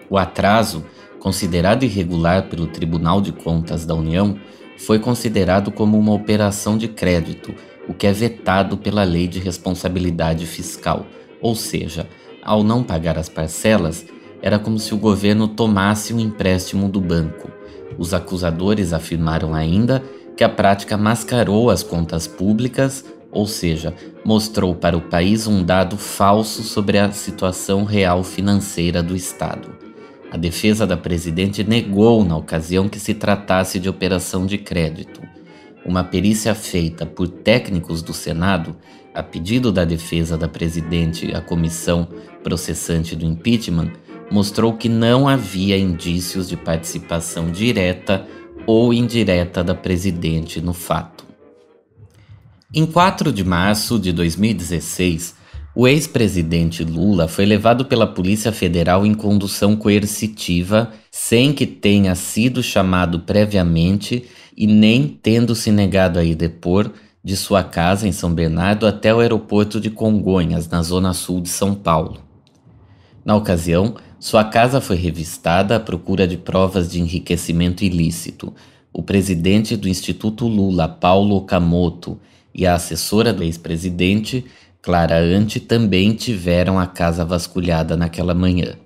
O atraso, considerado irregular pelo Tribunal de Contas da União, foi considerado como uma operação de crédito, o que é vetado pela Lei de Responsabilidade Fiscal, ou seja, ao não pagar as parcelas, era como se o governo tomasse um empréstimo do banco. Os acusadores afirmaram ainda que a prática mascarou as contas públicas, ou seja, mostrou para o país um dado falso sobre a situação real financeira do Estado. A defesa da presidente negou na ocasião que se tratasse de operação de crédito. Uma perícia feita por técnicos do Senado, a pedido da defesa da presidente à comissão processante do impeachment, mostrou que não havia indícios de participação direta ou indireta da presidente no fato. Em 4 de março de 2016, o ex-presidente Lula foi levado pela Polícia Federal em condução coercitiva, sem que tenha sido chamado previamente e nem tendo se negado a ir depor de sua casa em São Bernardo até o aeroporto de Congonhas, na zona sul de São Paulo. Na ocasião, sua casa foi revistada à procura de provas de enriquecimento ilícito. O presidente do Instituto Lula, Paulo Okamoto, e a assessora do ex-presidente, Clara Ante, também tiveram a casa vasculhada naquela manhã.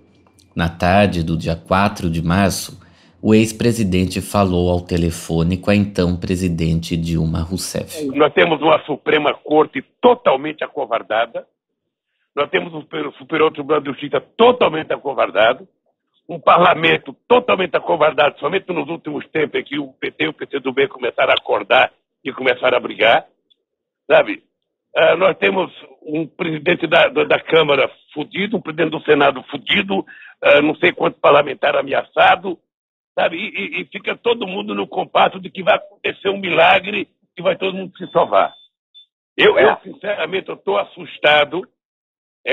Na tarde do dia 4 de março, o ex-presidente falou ao telefone com a então presidente Dilma Rousseff. Nós temos uma Suprema Corte totalmente acovardada, nós temos um Superior Tribunal de Justiça totalmente acovardado, um parlamento totalmente acovardado, somente nos últimos tempos que o PT e o PCdoB começaram a acordar e começaram a brigar, sabe? Nós temos um presidente da Câmara fudido, um presidente do Senado fudido, não sei quantos parlamentares ameaçados, sabe? E fica todo mundo no compasso de que vai acontecer um milagre e vai todo mundo se salvar. Eu sinceramente, estou assustado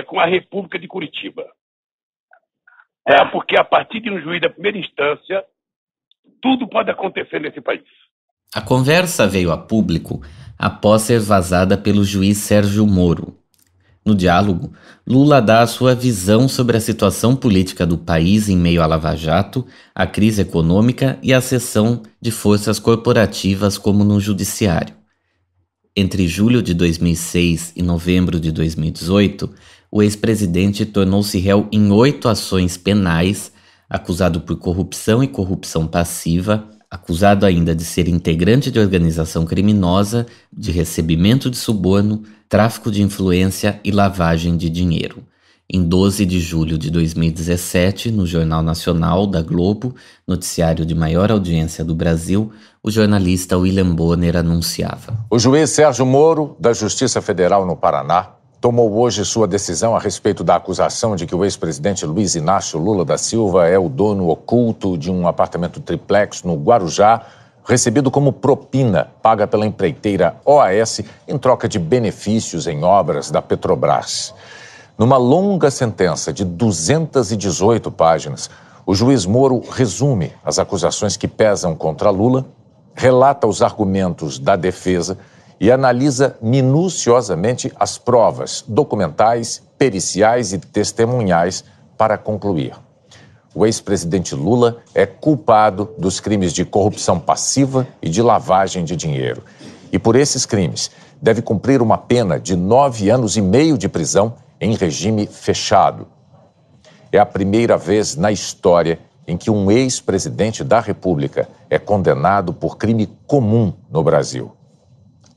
com a República de Curitiba. Porque a partir de um juiz da primeira instância, tudo pode acontecer nesse país. A conversa veio a público após ser vazada pelo juiz Sérgio Moro. No diálogo, Lula dá a sua visão sobre a situação política do país em meio à Lava Jato, a crise econômica e a cessão de forças corporativas como no judiciário. Entre julho de 2006 e novembro de 2018, o ex-presidente tornou-se réu em 8 ações penais, acusado por corrupção e corrupção passiva, acusado ainda de ser integrante de organização criminosa, de recebimento de suborno, tráfico de influência e lavagem de dinheiro. Em 12 de julho de 2017, no Jornal Nacional da Globo, noticiário de maior audiência do Brasil, o jornalista William Bonner anunciava: o juiz Sérgio Moro, da Justiça Federal no Paraná, tomou hoje sua decisão a respeito da acusação de que o ex-presidente Luiz Inácio Lula da Silva é o dono oculto de um apartamento triplex no Guarujá, recebido como propina paga pela empreiteira OAS em troca de benefícios em obras da Petrobras. Numa longa sentença de 218 páginas, o juiz Moro resume as acusações que pesam contra Lula, relata os argumentos da defesa e analisa minuciosamente as provas documentais, periciais e testemunhais para concluir. O ex-presidente Lula é culpado dos crimes de corrupção passiva e de lavagem de dinheiro. E por esses crimes, deve cumprir uma pena de 9 anos e meio de prisão em regime fechado. É a primeira vez na história em que um ex-presidente da República é condenado por crime comum no Brasil.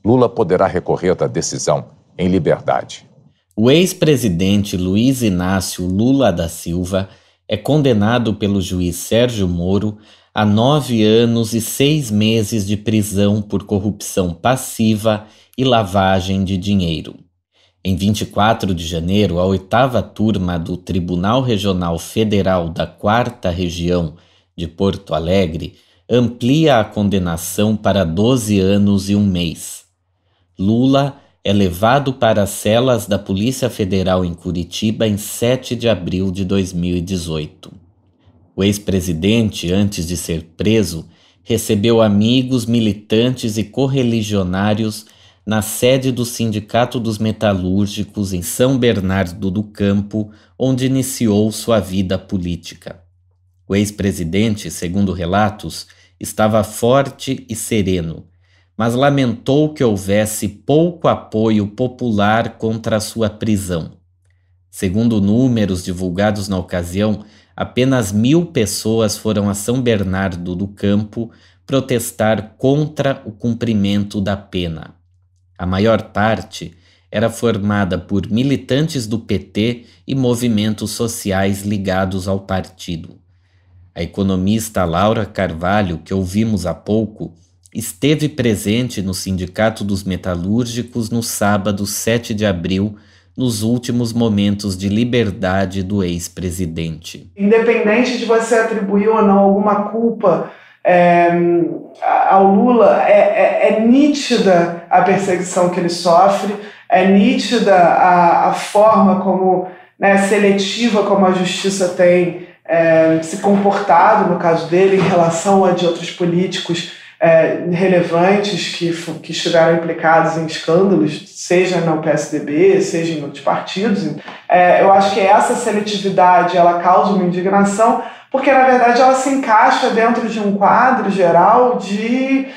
Lula poderá recorrer da decisão em liberdade. O ex-presidente Luiz Inácio Lula da Silva é condenado pelo juiz Sérgio Moro a 9 anos e 6 meses de prisão por corrupção passiva e lavagem de dinheiro. Em 24 de janeiro, a 8ª turma do Tribunal Regional Federal da 4ª Região de Porto Alegre amplia a condenação para 12 anos e 1 mês. Lula é levado para as celas da Polícia Federal em Curitiba em 7 de abril de 2018. O ex-presidente, antes de ser preso, recebeu amigos, militantes e correligionários na sede do Sindicato dos Metalúrgicos em São Bernardo do Campo, onde iniciou sua vida política. O ex-presidente, segundo relatos, estava forte e sereno, mas lamentou que houvesse pouco apoio popular contra a sua prisão. Segundo números divulgados na ocasião, apenas 1.000 pessoas foram a São Bernardo do Campo protestar contra o cumprimento da pena. A maior parte era formada por militantes do PT e movimentos sociais ligados ao partido. A economista Laura Carvalho, que ouvimos há pouco, esteve presente no Sindicato dos Metalúrgicos no sábado 7 de abril, nos últimos momentos de liberdade do ex-presidente. Independente de você atribuir ou não alguma culpa ao Lula, é nítida a perseguição que ele sofre, é nítida a forma como, seletiva como a justiça tem se comportado, no caso dele, em relação a de outros políticos relevantes que estiveram implicados em escândalos, seja no PSDB, seja em outros partidos. Eu acho que essa seletividade ela causa uma indignação, porque na verdade ela se encaixa dentro de um quadro geral de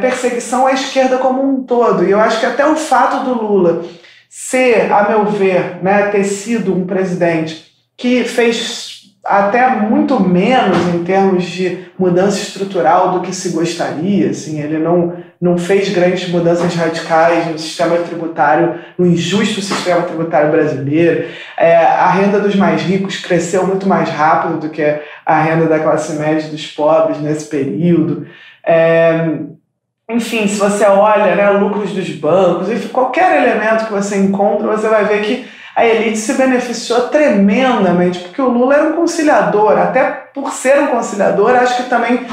perseguição à esquerda como um todo. E eu acho que até o fato do Lula ser, a meu ver, ter sido um presidente que fez até muito menos em termos de mudança estrutural do que se gostaria, assim, ele não fez grandes mudanças radicais no sistema tributário, no injusto sistema tributário brasileiro. A renda dos mais ricos cresceu muito mais rápido do que a renda da classe média e dos pobres nesse período. Enfim, se você olha, lucros dos bancos, enfim, qualquer elemento que você encontra, você vai ver que a elite se beneficiou tremendamente, porque o Lula era um conciliador, até por ser um conciliador, acho que também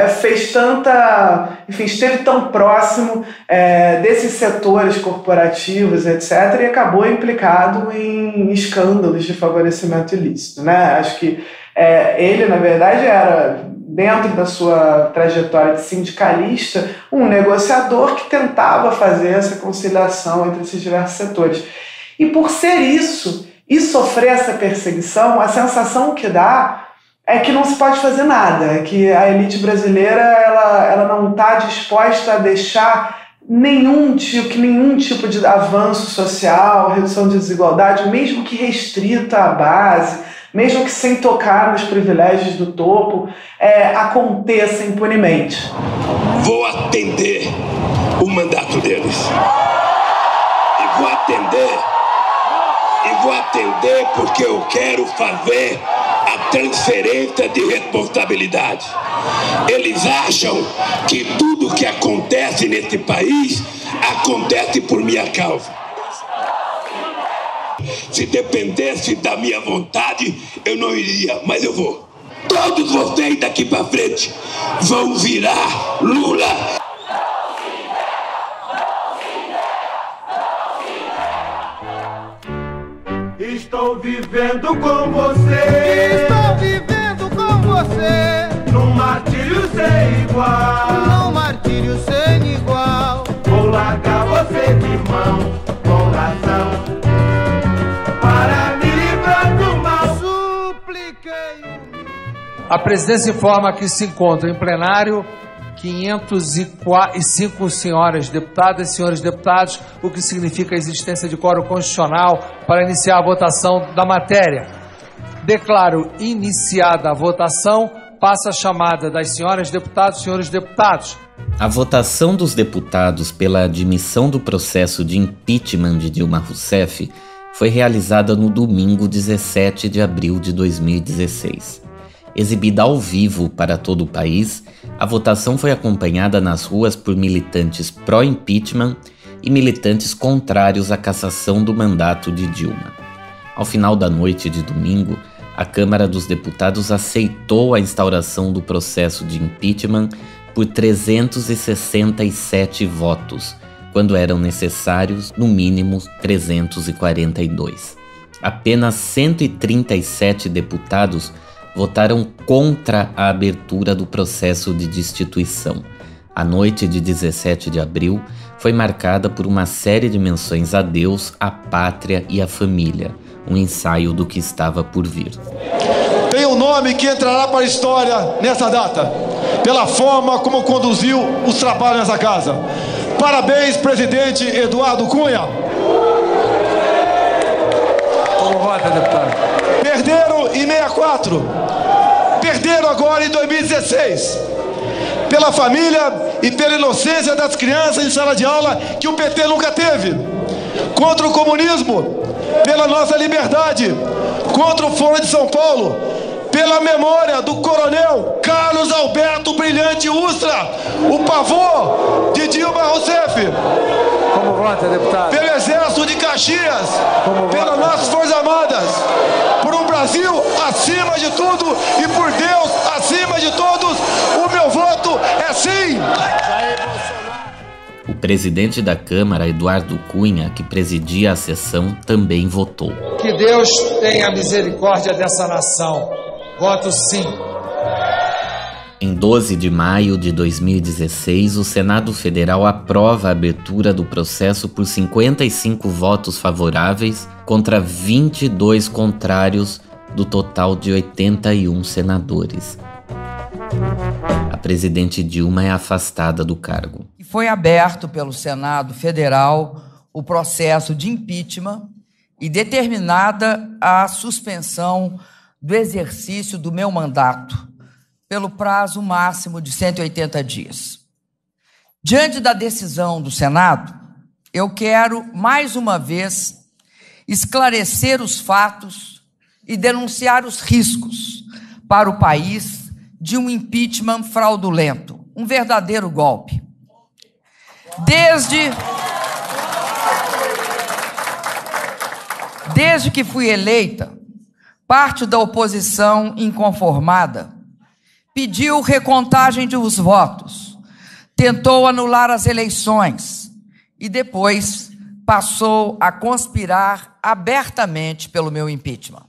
fez esteve tão próximo desses setores corporativos, etc., e acabou implicado em escândalos de favorecimento ilícito, Acho que ele, na verdade, era, dentro da sua trajetória de sindicalista, um negociador que tentava fazer essa conciliação entre esses diversos setores. E por ser isso, e sofrer essa perseguição, a sensação que dá é que não se pode fazer nada, é que a elite brasileira ela não está disposta a deixar nenhum tipo de avanço social, redução de desigualdade, mesmo que restrita à base, mesmo que sem tocar nos privilégios do topo, aconteça impunemente. Vou atender o mandato deles. E vou atender porque eu quero fazer a transferência de responsabilidade. Eles acham que tudo que acontece nesse país acontece por minha causa. Se dependesse da minha vontade, eu não iria, mas eu vou. Todos vocês daqui para frente vão virar Lula. Estou vivendo com você. Estou vivendo com você. Num martírio sem igual. Num martírio sem igual. Vou largar você de mão, com razão, para me livrar do mal. Supliquei. A presidência informa que se encontra em plenário 505 senhoras deputadas e senhores deputados, o que significa a existência de quórum constitucional para iniciar a votação da matéria. Declaro iniciada a votação. Passa a chamada das senhoras deputadas e senhores deputados. A votação dos deputados pela admissão do processo de impeachment de Dilma Rousseff foi realizada no domingo 17 de abril de 2016. Exibida ao vivo para todo o país, a votação foi acompanhada nas ruas por militantes pró-impeachment e militantes contrários à cassação do mandato de Dilma. Ao final da noite de domingo, a Câmara dos Deputados aceitou a instauração do processo de impeachment por 367 votos, quando eram necessários, no mínimo, 342. Apenas 137 deputados votaram contra a abertura do processo de destituição. A noite de 17 de abril foi marcada por uma série de menções a Deus, à pátria e à família, um ensaio do que estava por vir. Tem um nome que entrará para a história nessa data, pela forma como conduziu os trabalhos nessa casa. Parabéns, presidente Eduardo Cunha. Como vota, deputado? Perderam em 64, perderam agora em 2016, pela família e pela inocência das crianças em sala de aula que o PT nunca teve, contra o comunismo, pela nossa liberdade, contra o Foro de São Paulo, pela memória do coronel Carlos Alberto Brilhante Ustra, o pavô de Dilma Rousseff. Como vota, deputado? Pelo Exército de Caxias, pelas nossas Forças Armadas, por um Brasil acima de tudo e por Deus acima de todos, o meu voto é sim! O presidente da Câmara, Eduardo Cunha, que presidia a sessão, também votou. Que Deus tenha misericórdia dessa nação. Voto sim. Em 12 de maio de 2016, o Senado Federal aprova a abertura do processo por 55 votos favoráveis contra 22 contrários do total de 81 senadores. A presidente Dilma é afastada do cargo. Foi aberto pelo Senado Federal o processo de impeachment e determinada a suspensão do exercício do meu mandato pelo prazo máximo de 180 dias. Diante da decisão do Senado, eu quero, mais uma vez, esclarecer os fatos e denunciar os riscos para o país de um impeachment fraudulento, um verdadeiro golpe. Desde que fui eleita, parte da oposição inconformada pediu recontagem dos votos, tentou anular as eleições e depois passou a conspirar abertamente pelo meu impeachment.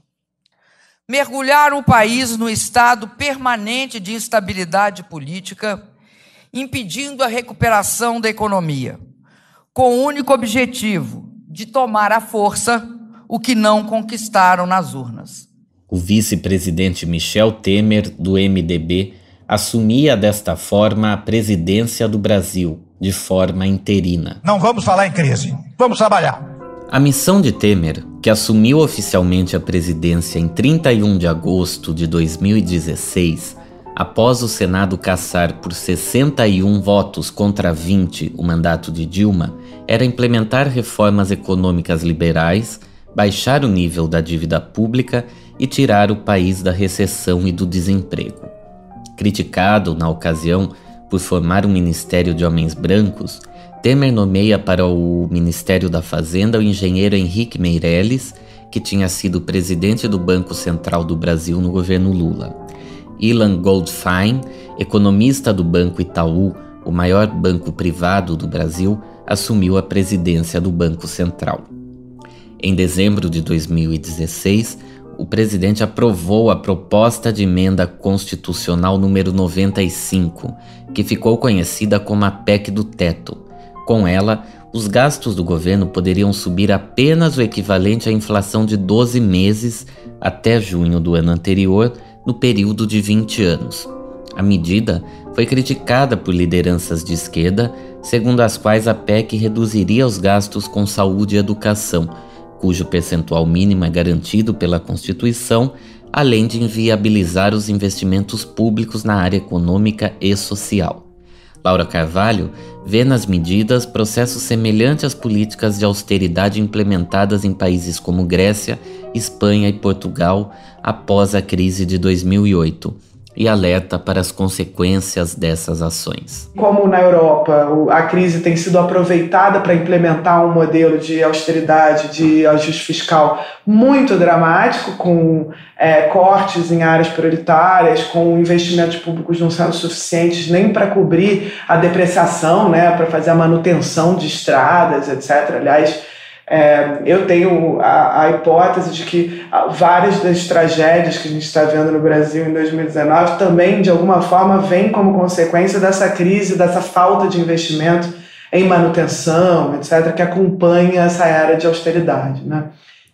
Mergulhar o país no estado permanente de instabilidade política, impedindo a recuperação da economia, com o único objetivo de tomar à força o que não conquistaram nas urnas. O vice-presidente Michel Temer, do MDB, assumia desta forma a presidência do Brasil, de forma interina. Não vamos falar em crise, vamos trabalhar. A missão de Temer, que assumiu oficialmente a presidência em 31 de agosto de 2016, após o Senado cassar por 61 votos contra 20 o mandato de Dilma, era implementar reformas econômicas liberais, baixar o nível da dívida pública e tirar o país da recessão e do desemprego. Criticado, na ocasião, por formar um ministério de homens brancos, Temer nomeia para o Ministério da Fazenda o engenheiro Henrique Meirelles, que tinha sido presidente do Banco Central do Brasil no governo Lula. Ilan Goldfein, economista do Banco Itaú, o maior banco privado do Brasil, assumiu a presidência do Banco Central. Em dezembro de 2016, o presidente aprovou a proposta de emenda constitucional número 95, que ficou conhecida como a PEC do Teto. Com ela, os gastos do governo poderiam subir apenas o equivalente à inflação de 12 meses até junho do ano anterior, no período de 20 anos. A medida foi criticada por lideranças de esquerda, segundo as quais a PEC reduziria os gastos com saúde e educação, cujo percentual mínimo é garantido pela Constituição, além de inviabilizar os investimentos públicos na área econômica e social. Laura Carvalho vê nas medidas processos semelhantes às políticas de austeridade implementadas em países como Grécia, Espanha e Portugal após a crise de 2008 e alerta para as consequências dessas ações. Como na Europa a crise tem sido aproveitada para implementar um modelo de austeridade, de ajuste fiscal muito dramático, com cortes em áreas prioritárias, com investimentos públicos não sendo suficientes nem para cobrir a depreciação, né, para fazer a manutenção de estradas, etc. Aliás, eu tenho a hipótese de que várias das tragédias que a gente está vendo no Brasil em 2019 também, de alguma forma, vêm como consequência dessa crise, dessa falta de investimento em manutenção, etc., que acompanha essa era de austeridade, né?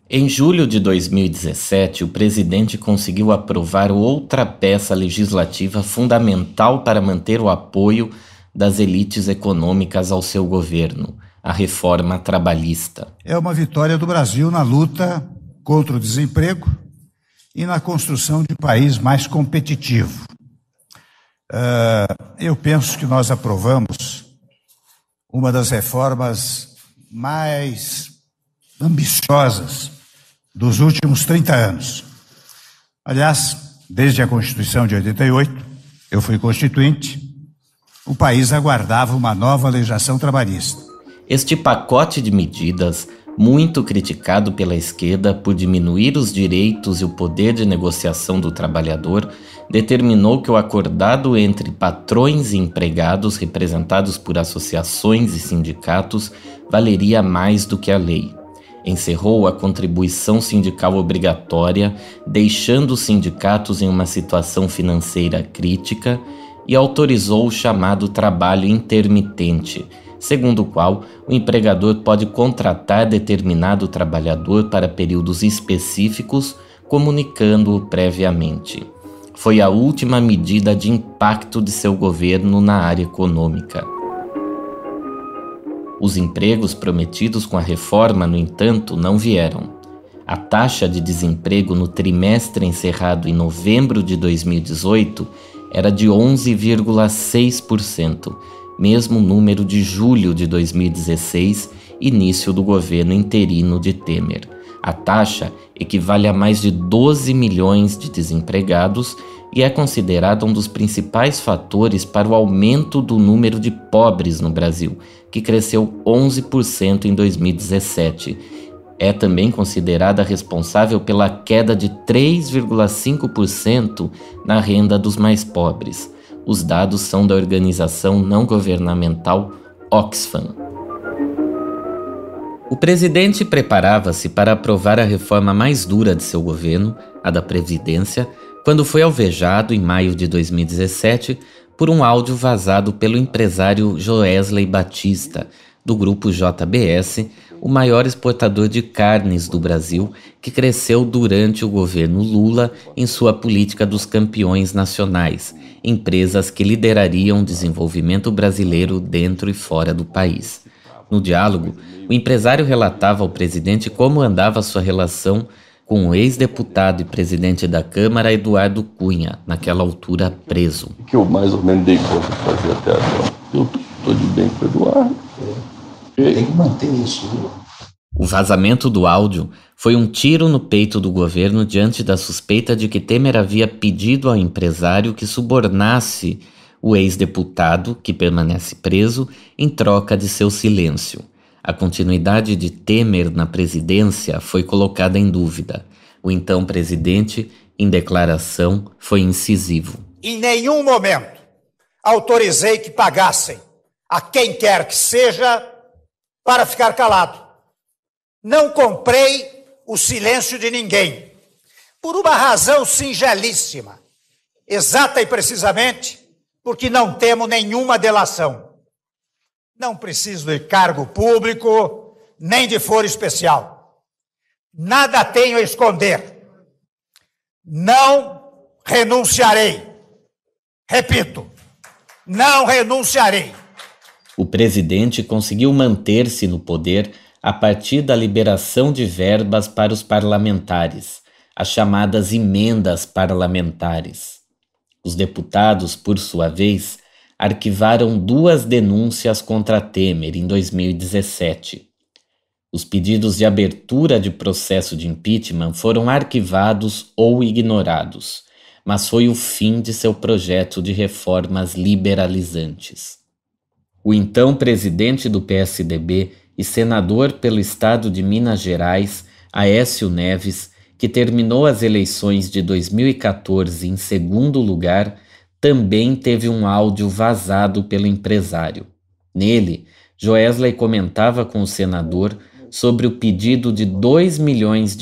Em julho de 2017, o presidente conseguiu aprovar outra peça legislativa fundamental para manter o apoio das elites econômicas ao seu governo: a reforma trabalhista. É uma vitória do Brasil na luta contra o desemprego e na construção de um país mais competitivo. Eu penso que nós aprovamos uma das reformas mais ambiciosas dos últimos 30 anos. Aliás, desde a Constituição de 88, eu fui constituinte, o país aguardava uma nova legislação trabalhista. Este pacote de medidas, muito criticado pela esquerda por diminuir os direitos e o poder de negociação do trabalhador, determinou que o acordado entre patrões e empregados representados por associações e sindicatos valeria mais do que a lei. Encerrou a contribuição sindical obrigatória, deixando os sindicatos em uma situação financeira crítica, e autorizou o chamado trabalho intermitente, segundo o qual o empregador pode contratar determinado trabalhador para períodos específicos, comunicando-o previamente. Foi a última medida de impacto de seu governo na área econômica. Os empregos prometidos com a reforma, no entanto, não vieram. A taxa de desemprego no trimestre encerrado em novembro de 2018 era de 11,6%, mesmo número de julho de 2016, início do governo interino de Temer. A taxa equivale a mais de 12 milhões de desempregados e é considerada um dos principais fatores para o aumento do número de pobres no Brasil, que cresceu 11% em 2017. É também considerada responsável pela queda de 3,5% na renda dos mais pobres. Os dados são da organização não governamental Oxfam. O presidente preparava-se para aprovar a reforma mais dura de seu governo, a da Previdência, quando foi alvejado, em maio de 2017, por um áudio vazado pelo empresário Joesley Batista, do grupo JBS, o maior exportador de carnes do Brasil, que cresceu durante o governo Lula em sua política dos campeões nacionais, empresas que liderariam o desenvolvimento brasileiro dentro e fora do país. No diálogo, o empresário relatava ao presidente como andava sua relação com o ex-deputado e presidente da Câmara, Eduardo Cunha, naquela altura preso. Que eu mais ou menos dei conta de fazer até agora. Eu estou de bem com o Eduardo. Tem que manter isso. O vazamento do áudio foi um tiro no peito do governo diante da suspeita de que Temer havia pedido ao empresário que subornasse o ex-deputado, que permanece preso, em troca de seu silêncio. A continuidade de Temer na presidência foi colocada em dúvida. O então presidente, em declaração, foi incisivo. Em nenhum momento autorizei que pagassem a quem quer que seja para ficar calado. Não comprei o silêncio de ninguém, por uma razão singelíssima, exata e precisamente porque não temos nenhuma delação. Não preciso de cargo público, nem de foro especial. Nada tenho a esconder. Não renunciarei. Repito, não renunciarei. O presidente conseguiu manter-se no poder a partir da liberação de verbas para os parlamentares, as chamadas emendas parlamentares. Os deputados, por sua vez, arquivaram 2 denúncias contra Temer em 2017. Os pedidos de abertura de processo de impeachment foram arquivados ou ignorados, mas foi o fim de seu projeto de reformas liberalizantes. O então presidente do PSDB e senador pelo estado de Minas Gerais, Aécio Neves, que terminou as eleições de 2014 em segundo lugar, também teve um áudio vazado pelo empresário. Nele, Joesley comentava com o senador sobre o pedido de R$2 milhões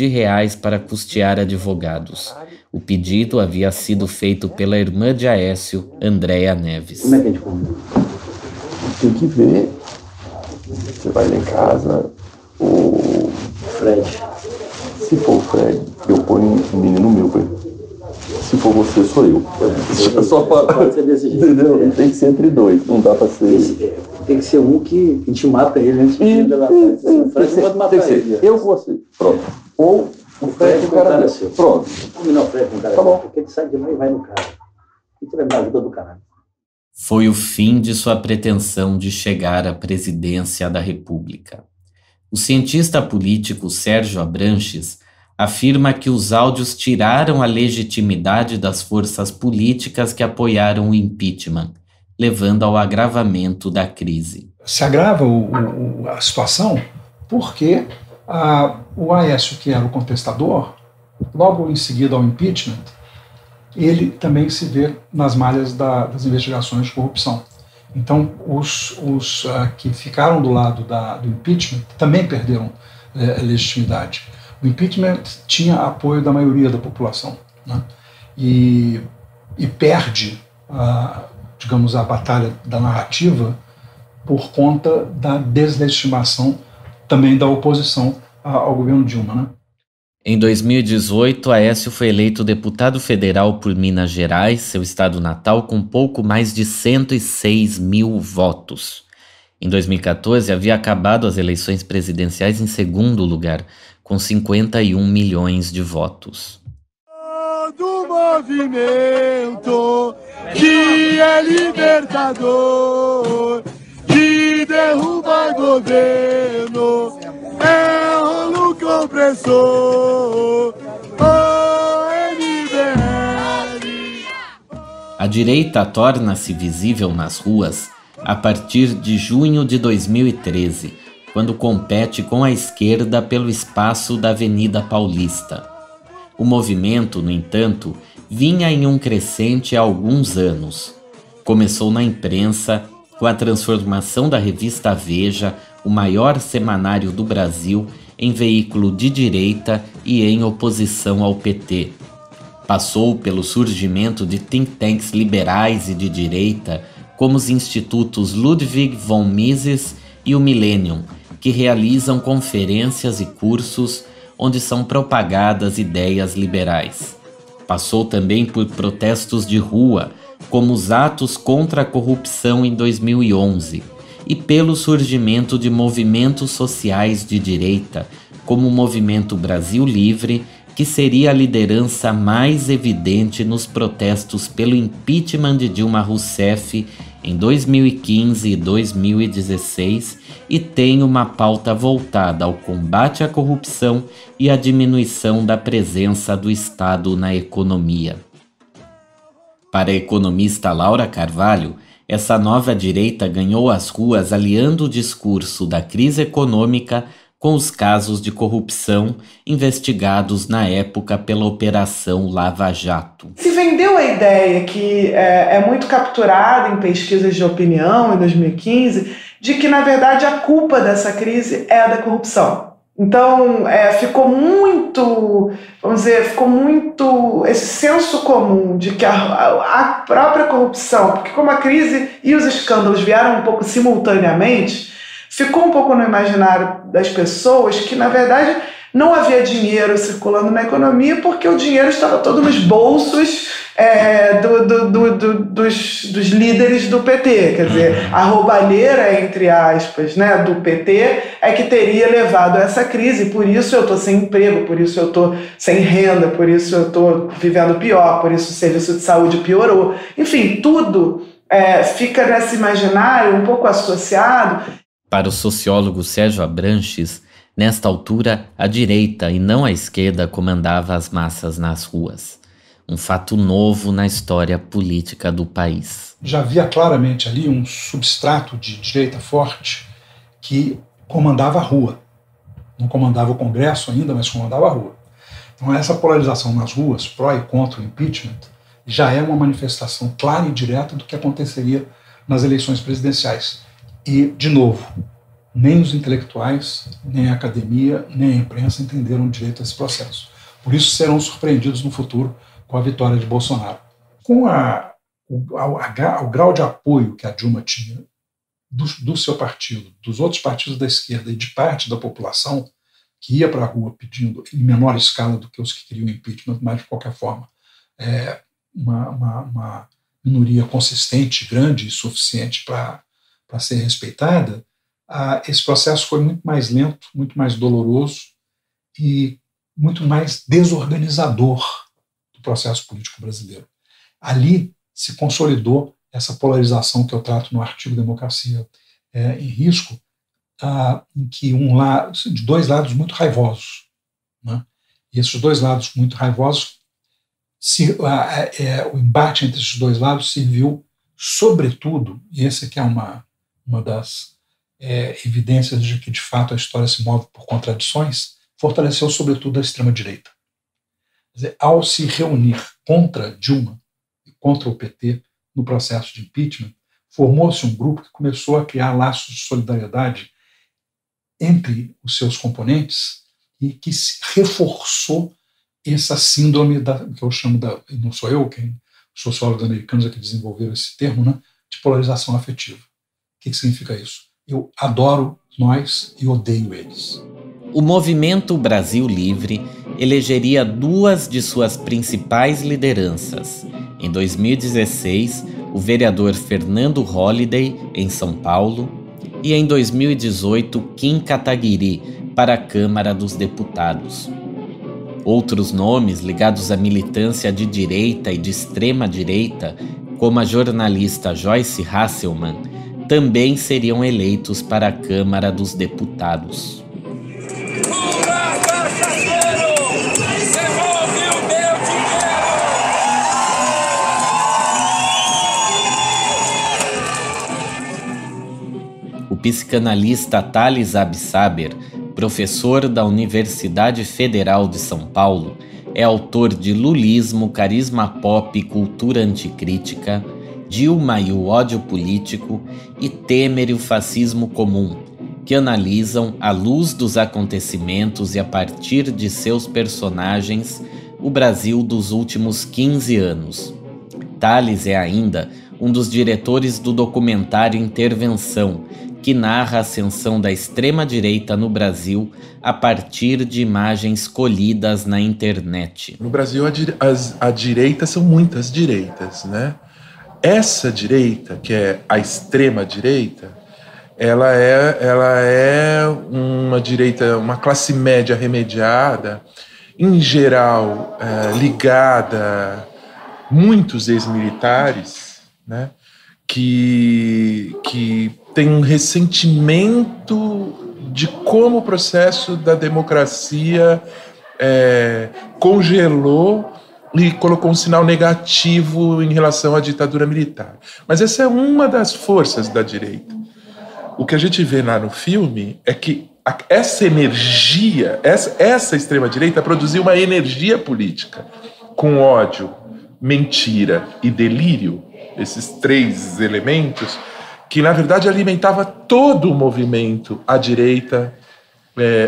para custear advogados. O pedido havia sido feito pela irmã de Aécio, Andréa Neves. Como é que a gente combina? Tem que ver. Você vai lá em casa, o Fred. Se for o Fred, eu ponho um menino meu, se for você, sou eu. É só pode ser desse jeito. Entendeu? Tem que ser entre 2, não dá pra ser. Tem que ser um que a gente mata ele antes de levar o Fred. Pode matar ele. Eu com você. Pronto. Ou o Fred com o cara dele. Pronto. Combinar o Fred com o cara dele. Porque ele sai de lá e vai no cara. E tu vai dar ajuda do caralho. Foi o fim de sua pretensão de chegar à presidência da República. O cientista político Sérgio Abranches afirma que os áudios tiraram a legitimidade das forças políticas que apoiaram o impeachment, levando ao agravamento da crise. Se agrava a situação porque o Aécio, que era o contestador, logo em seguida ao impeachment, ele também se vê nas malhas das investigações de corrupção. Então, os que ficaram do lado do impeachment também perderam legitimidade. O impeachment tinha apoio da maioria da população, né? E perde, digamos, a batalha da narrativa por conta da deslegitimação também da oposição ao governo Dilma, né? Em 2018, Aécio foi eleito deputado federal por Minas Gerais, seu estado natal, com pouco mais de 106 mil votos. Em 2014, havia acabado as eleições presidenciais em segundo lugar, com 51 milhões de votos. Do movimento que é libertador, que derruba governo, é rolo compressor, MBL. A direita torna-se visível nas ruas a partir de junho de 2013, quando compete com a esquerda pelo espaço da Avenida Paulista. O movimento, no entanto, vinha em um crescente há alguns anos. Começou na imprensa, com a transformação da revista Veja, o maior semanário do Brasil, em veículo de direita e em oposição ao PT. Passou pelo surgimento de think tanks liberais e de direita, como os institutos Ludwig von Mises e o Millennium, que realizam conferências e cursos onde são propagadas ideias liberais. Passou também por protestos de rua, como os atos contra a corrupção em 2011, e pelo surgimento de movimentos sociais de direita, como o Movimento Brasil Livre, que seria a liderança mais evidente nos protestos pelo impeachment de Dilma Rousseff em 2015 e 2016 e tem uma pauta voltada ao combate à corrupção e à diminuição da presença do Estado na economia. Para a economista Laura Carvalho, Essa nova direita ganhou as ruas aliando o discurso da crise econômica com os casos de corrupção investigados na época pela Operação Lava Jato. Se vendeu a ideia que é muito capturada em pesquisas de opinião em 2015, de que, na verdade, a culpa dessa crise é a da corrupção. Então, ficou muito esse senso comum de que a própria corrupção, porque como a crise e os escândalos vieram um pouco simultaneamente, ficou um pouco no imaginário das pessoas que, na verdade, não havia dinheiro circulando na economia porque o dinheiro estava todo nos bolsos dos líderes do PT. Quer dizer, a roubalheira, entre aspas, né, do PT é que teria levado a essa crise. Por isso eu estou sem emprego, por isso eu estou sem renda, por isso eu estou vivendo pior, por isso o serviço de saúde piorou. Enfim, tudo fica nesse imaginário um pouco associado. Para o sociólogo Sérgio Abranches, nesta altura, a direita e não a esquerda comandava as massas nas ruas. Um fato novo na história política do país. Já havia claramente ali um substrato de direita forte que comandava a rua. Não comandava o Congresso ainda, mas comandava a rua. Então essa polarização nas ruas, pró e contra o impeachment, já é uma manifestação clara e direta do que aconteceria nas eleições presidenciais. E, de novo, nem os intelectuais, nem a academia, nem a imprensa entenderam direito esse processo. Por isso serão surpreendidos no futuro com a vitória de Bolsonaro. Com o grau de apoio que a Dilma tinha do seu partido, dos outros partidos da esquerda e de parte da população que ia para a rua pedindo, em menor escala do que os que queriam impeachment, mas de qualquer forma, uma minoria consistente, grande e suficiente para ser respeitada, esse processo foi muito mais lento, muito mais doloroso e muito mais desorganizador do processo político brasileiro. Ali se consolidou essa polarização que eu trato no artigo Democracia em Risco, em que de dois lados muito raivosos, né? E esses dois lados muito raivosos, o embate entre esses dois lados serviu, sobretudo, e esse aqui é uma das evidências de que, de fato, a história se move por contradições, fortaleceu, sobretudo, a extrema-direita. Quer dizer, ao se reunir contra Dilma e contra o PT no processo de impeachment, formou-se um grupo que começou a criar laços de solidariedade entre os seus componentes e que se reforçou essa síndrome que eu chamo não sou eu, os sociólogos americanos é que desenvolveram esse termo, né, de polarização afetiva. O que significa isso? Eu adoro nós e odeio eles. O movimento Brasil Livre elegeria duas de suas principais lideranças. Em 2016, o vereador Fernando Holliday, em São Paulo, e em 2018, Kim Kataguiri, para a Câmara dos Deputados. Outros nomes ligados à militância de direita e de extrema-direita, como a jornalista Joyce Hasselman, também seriam eleitos para a Câmara dos Deputados. O psicanalista Thales Absaber, professor da Universidade Federal de São Paulo, é autor de Lulismo, Carisma Pop e Cultura Anticrítica, Dilma e o Ódio Político e Temer e o Fascismo Comum, que analisam, à luz dos acontecimentos e a partir de seus personagens, o Brasil dos últimos 15 anos. Thales é ainda um dos diretores do documentário Intervenção, que narra a ascensão da extrema-direita no Brasil a partir de imagens colhidas na internet. No Brasil, a direita são muitas direitas, né? Essa direita, que é a extrema-direita, ela é uma direita, uma classe média remediada, em geral ligada a muitos ex-militares, né? Que tem um ressentimento de como o processo da democracia congelou e colocou um sinal negativo em relação à ditadura militar. Mas essa é uma das forças da direita. O que a gente vê lá no filme é que essa energia, essa extrema-direita produziu uma energia política com ódio, mentira e delírio, esses três elementos, que na verdade alimentava todo o movimento à direita,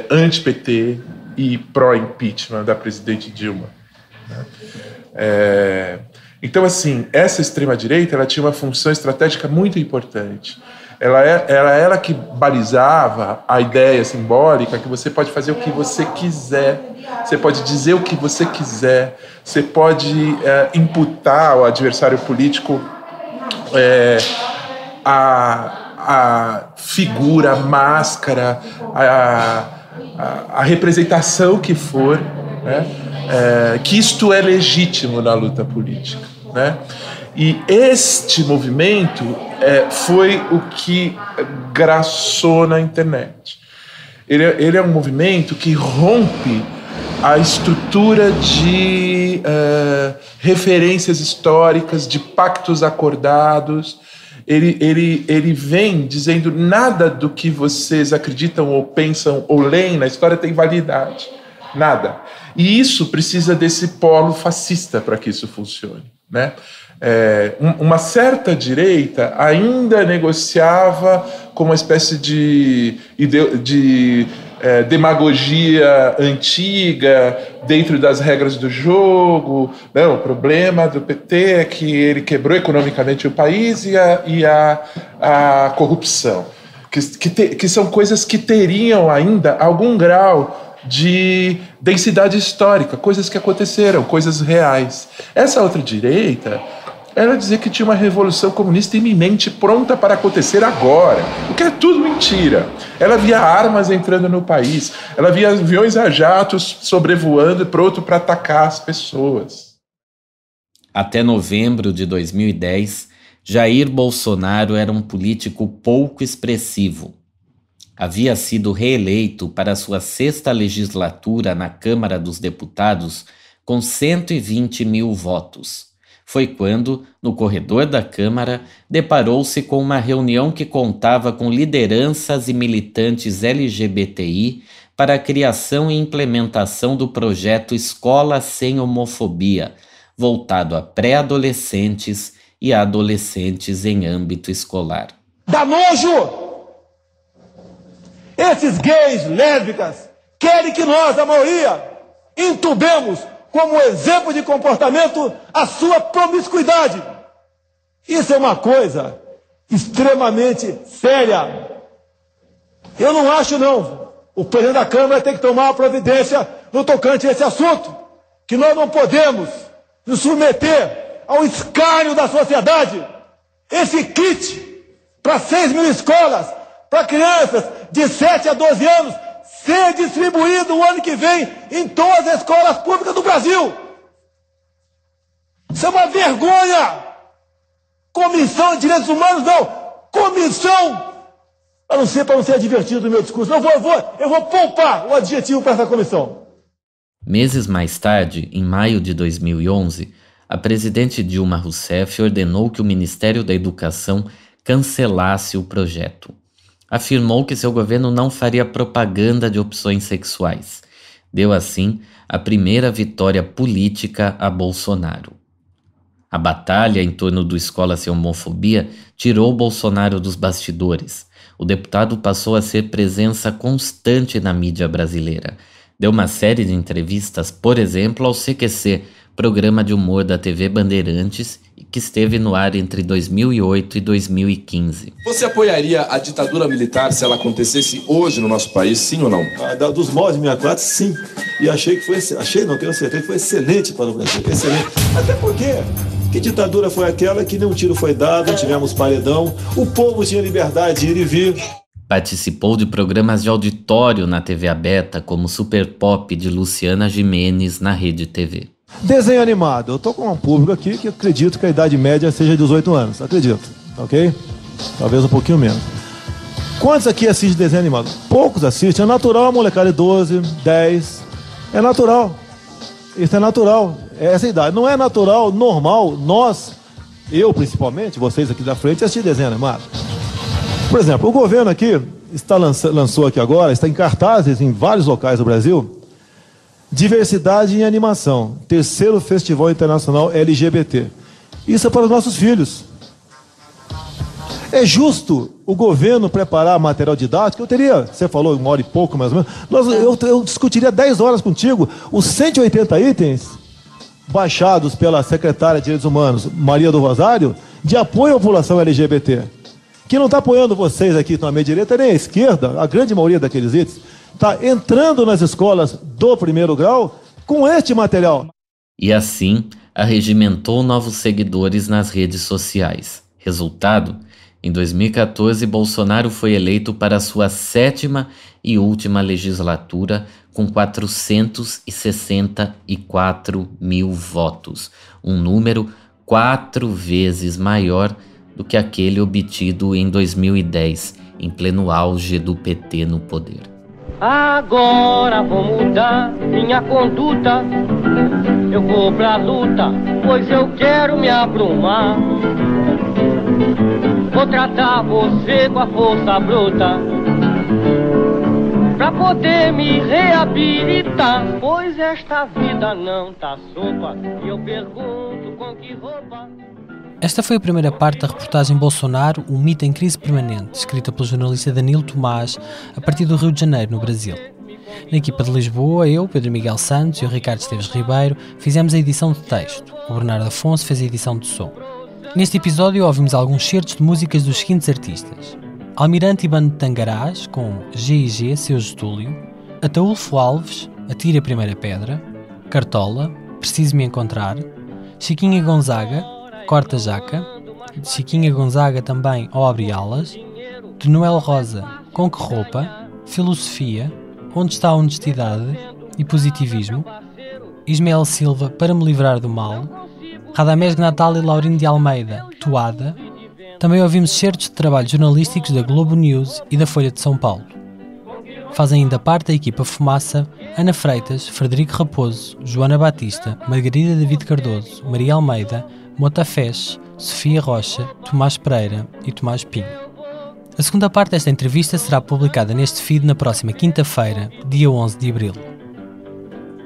anti-PT e pró-impeachment da presidente Dilma. Então, assim, essa extrema-direita ela tinha uma função estratégica muito importante. Ela era que balizava a ideia simbólica que você pode fazer o que você quiser, você pode dizer o que você quiser, você pode imputar ao adversário político a figura, a máscara, a representação que for, né? Que isto é legítimo na luta política, né? E este movimento foi o que graçou na internet. Ele é um movimento que rompe a estrutura de referências históricas, de pactos acordados. Ele vem dizendo nada do que vocês acreditam ou pensam ou leem na história tem validade. Nada. E isso precisa desse polo fascista para que isso funcione, né? Uma certa direita ainda negociava com uma espécie de demagogia antiga dentro das regras do jogo. Não, o problema do PT é que ele quebrou economicamente o país e a corrupção, que são coisas que teriam ainda algum grau de densidade histórica, coisas que aconteceram, coisas reais. Essa outra direita, ela dizia que tinha uma revolução comunista iminente, pronta para acontecer agora, o que é tudo mentira. Ela via armas entrando no país, ela via aviões a jatos sobrevoando, pronto para atacar as pessoas. Até novembro de 2010, Jair Bolsonaro era um político pouco expressivo. Havia sido reeleito para sua 6ª legislatura na Câmara dos Deputados com 120 mil votos. Foi quando, no corredor da Câmara, deparou-se com uma reunião que contava com lideranças e militantes LGBTI para a criação e implementação do projeto Escola Sem Homofobia, voltado a pré-adolescentes e adolescentes em âmbito escolar. Dá nojo! Esses gays, lésbicas, querem que nós, a maioria, entubemos como exemplo de comportamento a sua promiscuidade. Isso é uma coisa extremamente séria. Eu não acho, não. O presidente da Câmara tem que tomar uma providência no tocante a esse assunto, que nós não podemos nos submeter ao escárnio da sociedade. Esse kit para 6 mil escolas, para crianças de 7 a 12 anos, ser distribuído o ano que vem em todas as escolas públicas do Brasil. Isso é uma vergonha. Comissão de Direitos Humanos, não. Comissão, para não ser advertido do meu discurso. Eu vou poupar o adjetivo para essa comissão. Meses mais tarde, em maio de 2011, a presidente Dilma Rousseff ordenou que o Ministério da Educação cancelasse o projeto. Afirmou que seu governo não faria propaganda de opções sexuais. Deu, assim, a primeira vitória política a Bolsonaro. A batalha em torno do Escola Sem Homofobia tirou Bolsonaro dos bastidores. O deputado passou a ser presença constante na mídia brasileira. Deu uma série de entrevistas, por exemplo, ao CQC, programa de humor da TV Bandeirantes, que esteve no ar entre 2008 e 2015. Você apoiaria a ditadura militar se ela acontecesse hoje no nosso país, sim ou não? Dos moldes de 64, sim. E achei que foi, tenho certeza que foi excelente para o Brasil, excelente. Até porque, que ditadura foi aquela que nenhum tiro foi dado, tivemos paredão, o povo tinha liberdade de ir e vir. Participou de programas de auditório na TV aberta, como Super Pop de Luciana Gimenez na Rede TV. Desenho animado. Eu tô com um público aqui que acredito que a idade média seja de 18 anos. Acredito, ok? Talvez um pouquinho menos. Quantos aqui assistem desenho animado? Poucos assistem. É natural a molecada de 12, 10. É natural. Isso é natural. essa idade. Não é natural, normal, eu principalmente, vocês aqui da frente, assistir desenho animado. Por exemplo, o governo aqui lançou aqui agora, está em cartazes em vários locais do Brasil, Diversidade em Animação, 3º Festival Internacional LGBT. Isso é para os nossos filhos. É justo o governo preparar material didático? Você falou 1 hora e pouco mais ou menos, eu discutiria 10 horas contigo os 180 itens baixados pela secretária de Direitos Humanos, Maria do Rosário, de apoio à população LGBT, que não está apoiando vocês aqui na minha direita nem à esquerda, a grande maioria daqueles itens, está entrando nas escolas do 1º grau com este material. E assim, arregimentou novos seguidores nas redes sociais. Resultado? Em 2014, Bolsonaro foi eleito para sua 7ª e última legislatura com 464 mil votos, um número 4 vezes maior do que aquele obtido em 2010, em pleno auge do PT no poder. Agora vou mudar minha conduta, eu vou pra luta, pois eu quero me abrumar. Vou tratar você com a força bruta, pra poder me reabilitar, pois esta vida não tá sopa, e eu pergunto com que roupa. Esta foi a primeira parte da reportagem Bolsonaro, um mito em crise permanente, escrita pelo jornalista Danilo Tomás, a partir do Rio de Janeiro, no Brasil. Na equipa de Lisboa, eu, Pedro Miguel Santos e o Ricardo Esteves Ribeiro fizemos a edição de texto. O Bernardo Afonso fez a edição de som. Neste episódio ouvimos alguns certos de músicas dos seguintes artistas: Almirante e Bando de Tangarás, com G&G, seu Getúlio; Ataúlfo Alves, Atire a Primeira Pedra; Cartola, Preciso Me Encontrar; Chiquinha Gonzaga, Corta Jaca; de Chiquinha Gonzaga também Ao Abrir Alas; de Noel Rosa, Com Que Roupa; Filosofia, Onde Está a Honestidade e Positivismo; Ismael Silva, Para Me Livrar do Mal; Radamés Natal e Laurindo de Almeida, Toada. Também ouvimos certos de trabalhos jornalísticos da Globo News e da Folha de São Paulo. Fazem ainda parte da equipa Fumaça Ana Freitas, Frederico Raposo, Joana Batista, Margarida David Cardoso, Maria Almeida, Mota Fez, Sofia Rocha, Tomás Pereira e Tomás Pinho. A segunda parte desta entrevista será publicada neste feed na próxima quinta-feira, dia 11 de abril.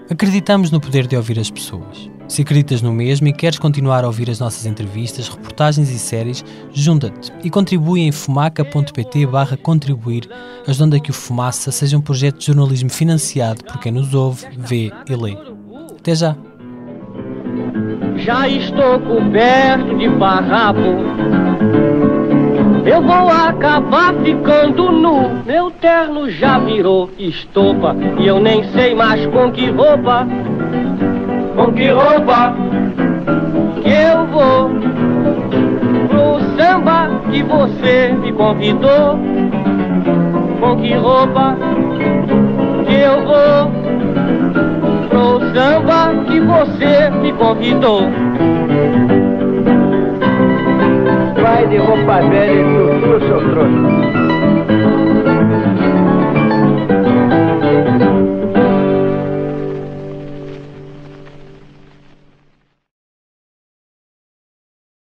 Acreditamos no poder de ouvir as pessoas. Se acreditas no mesmo e queres continuar a ouvir as nossas entrevistas, reportagens e séries, junta-te e contribui em fumaca.pt/contribuir, ajudando a que o Fumaça seja um projeto de jornalismo financiado por quem nos ouve, vê e lê. Até já! Já estou coberto de farrapo, eu vou acabar ficando nu. Meu terno já virou estopa e eu nem sei mais com que roupa. Com que roupa que eu vou pro samba que você me convidou? Com que roupa que eu vou pro samba que você me convidou? Vai de roupa velha e tudo, seu trouxa.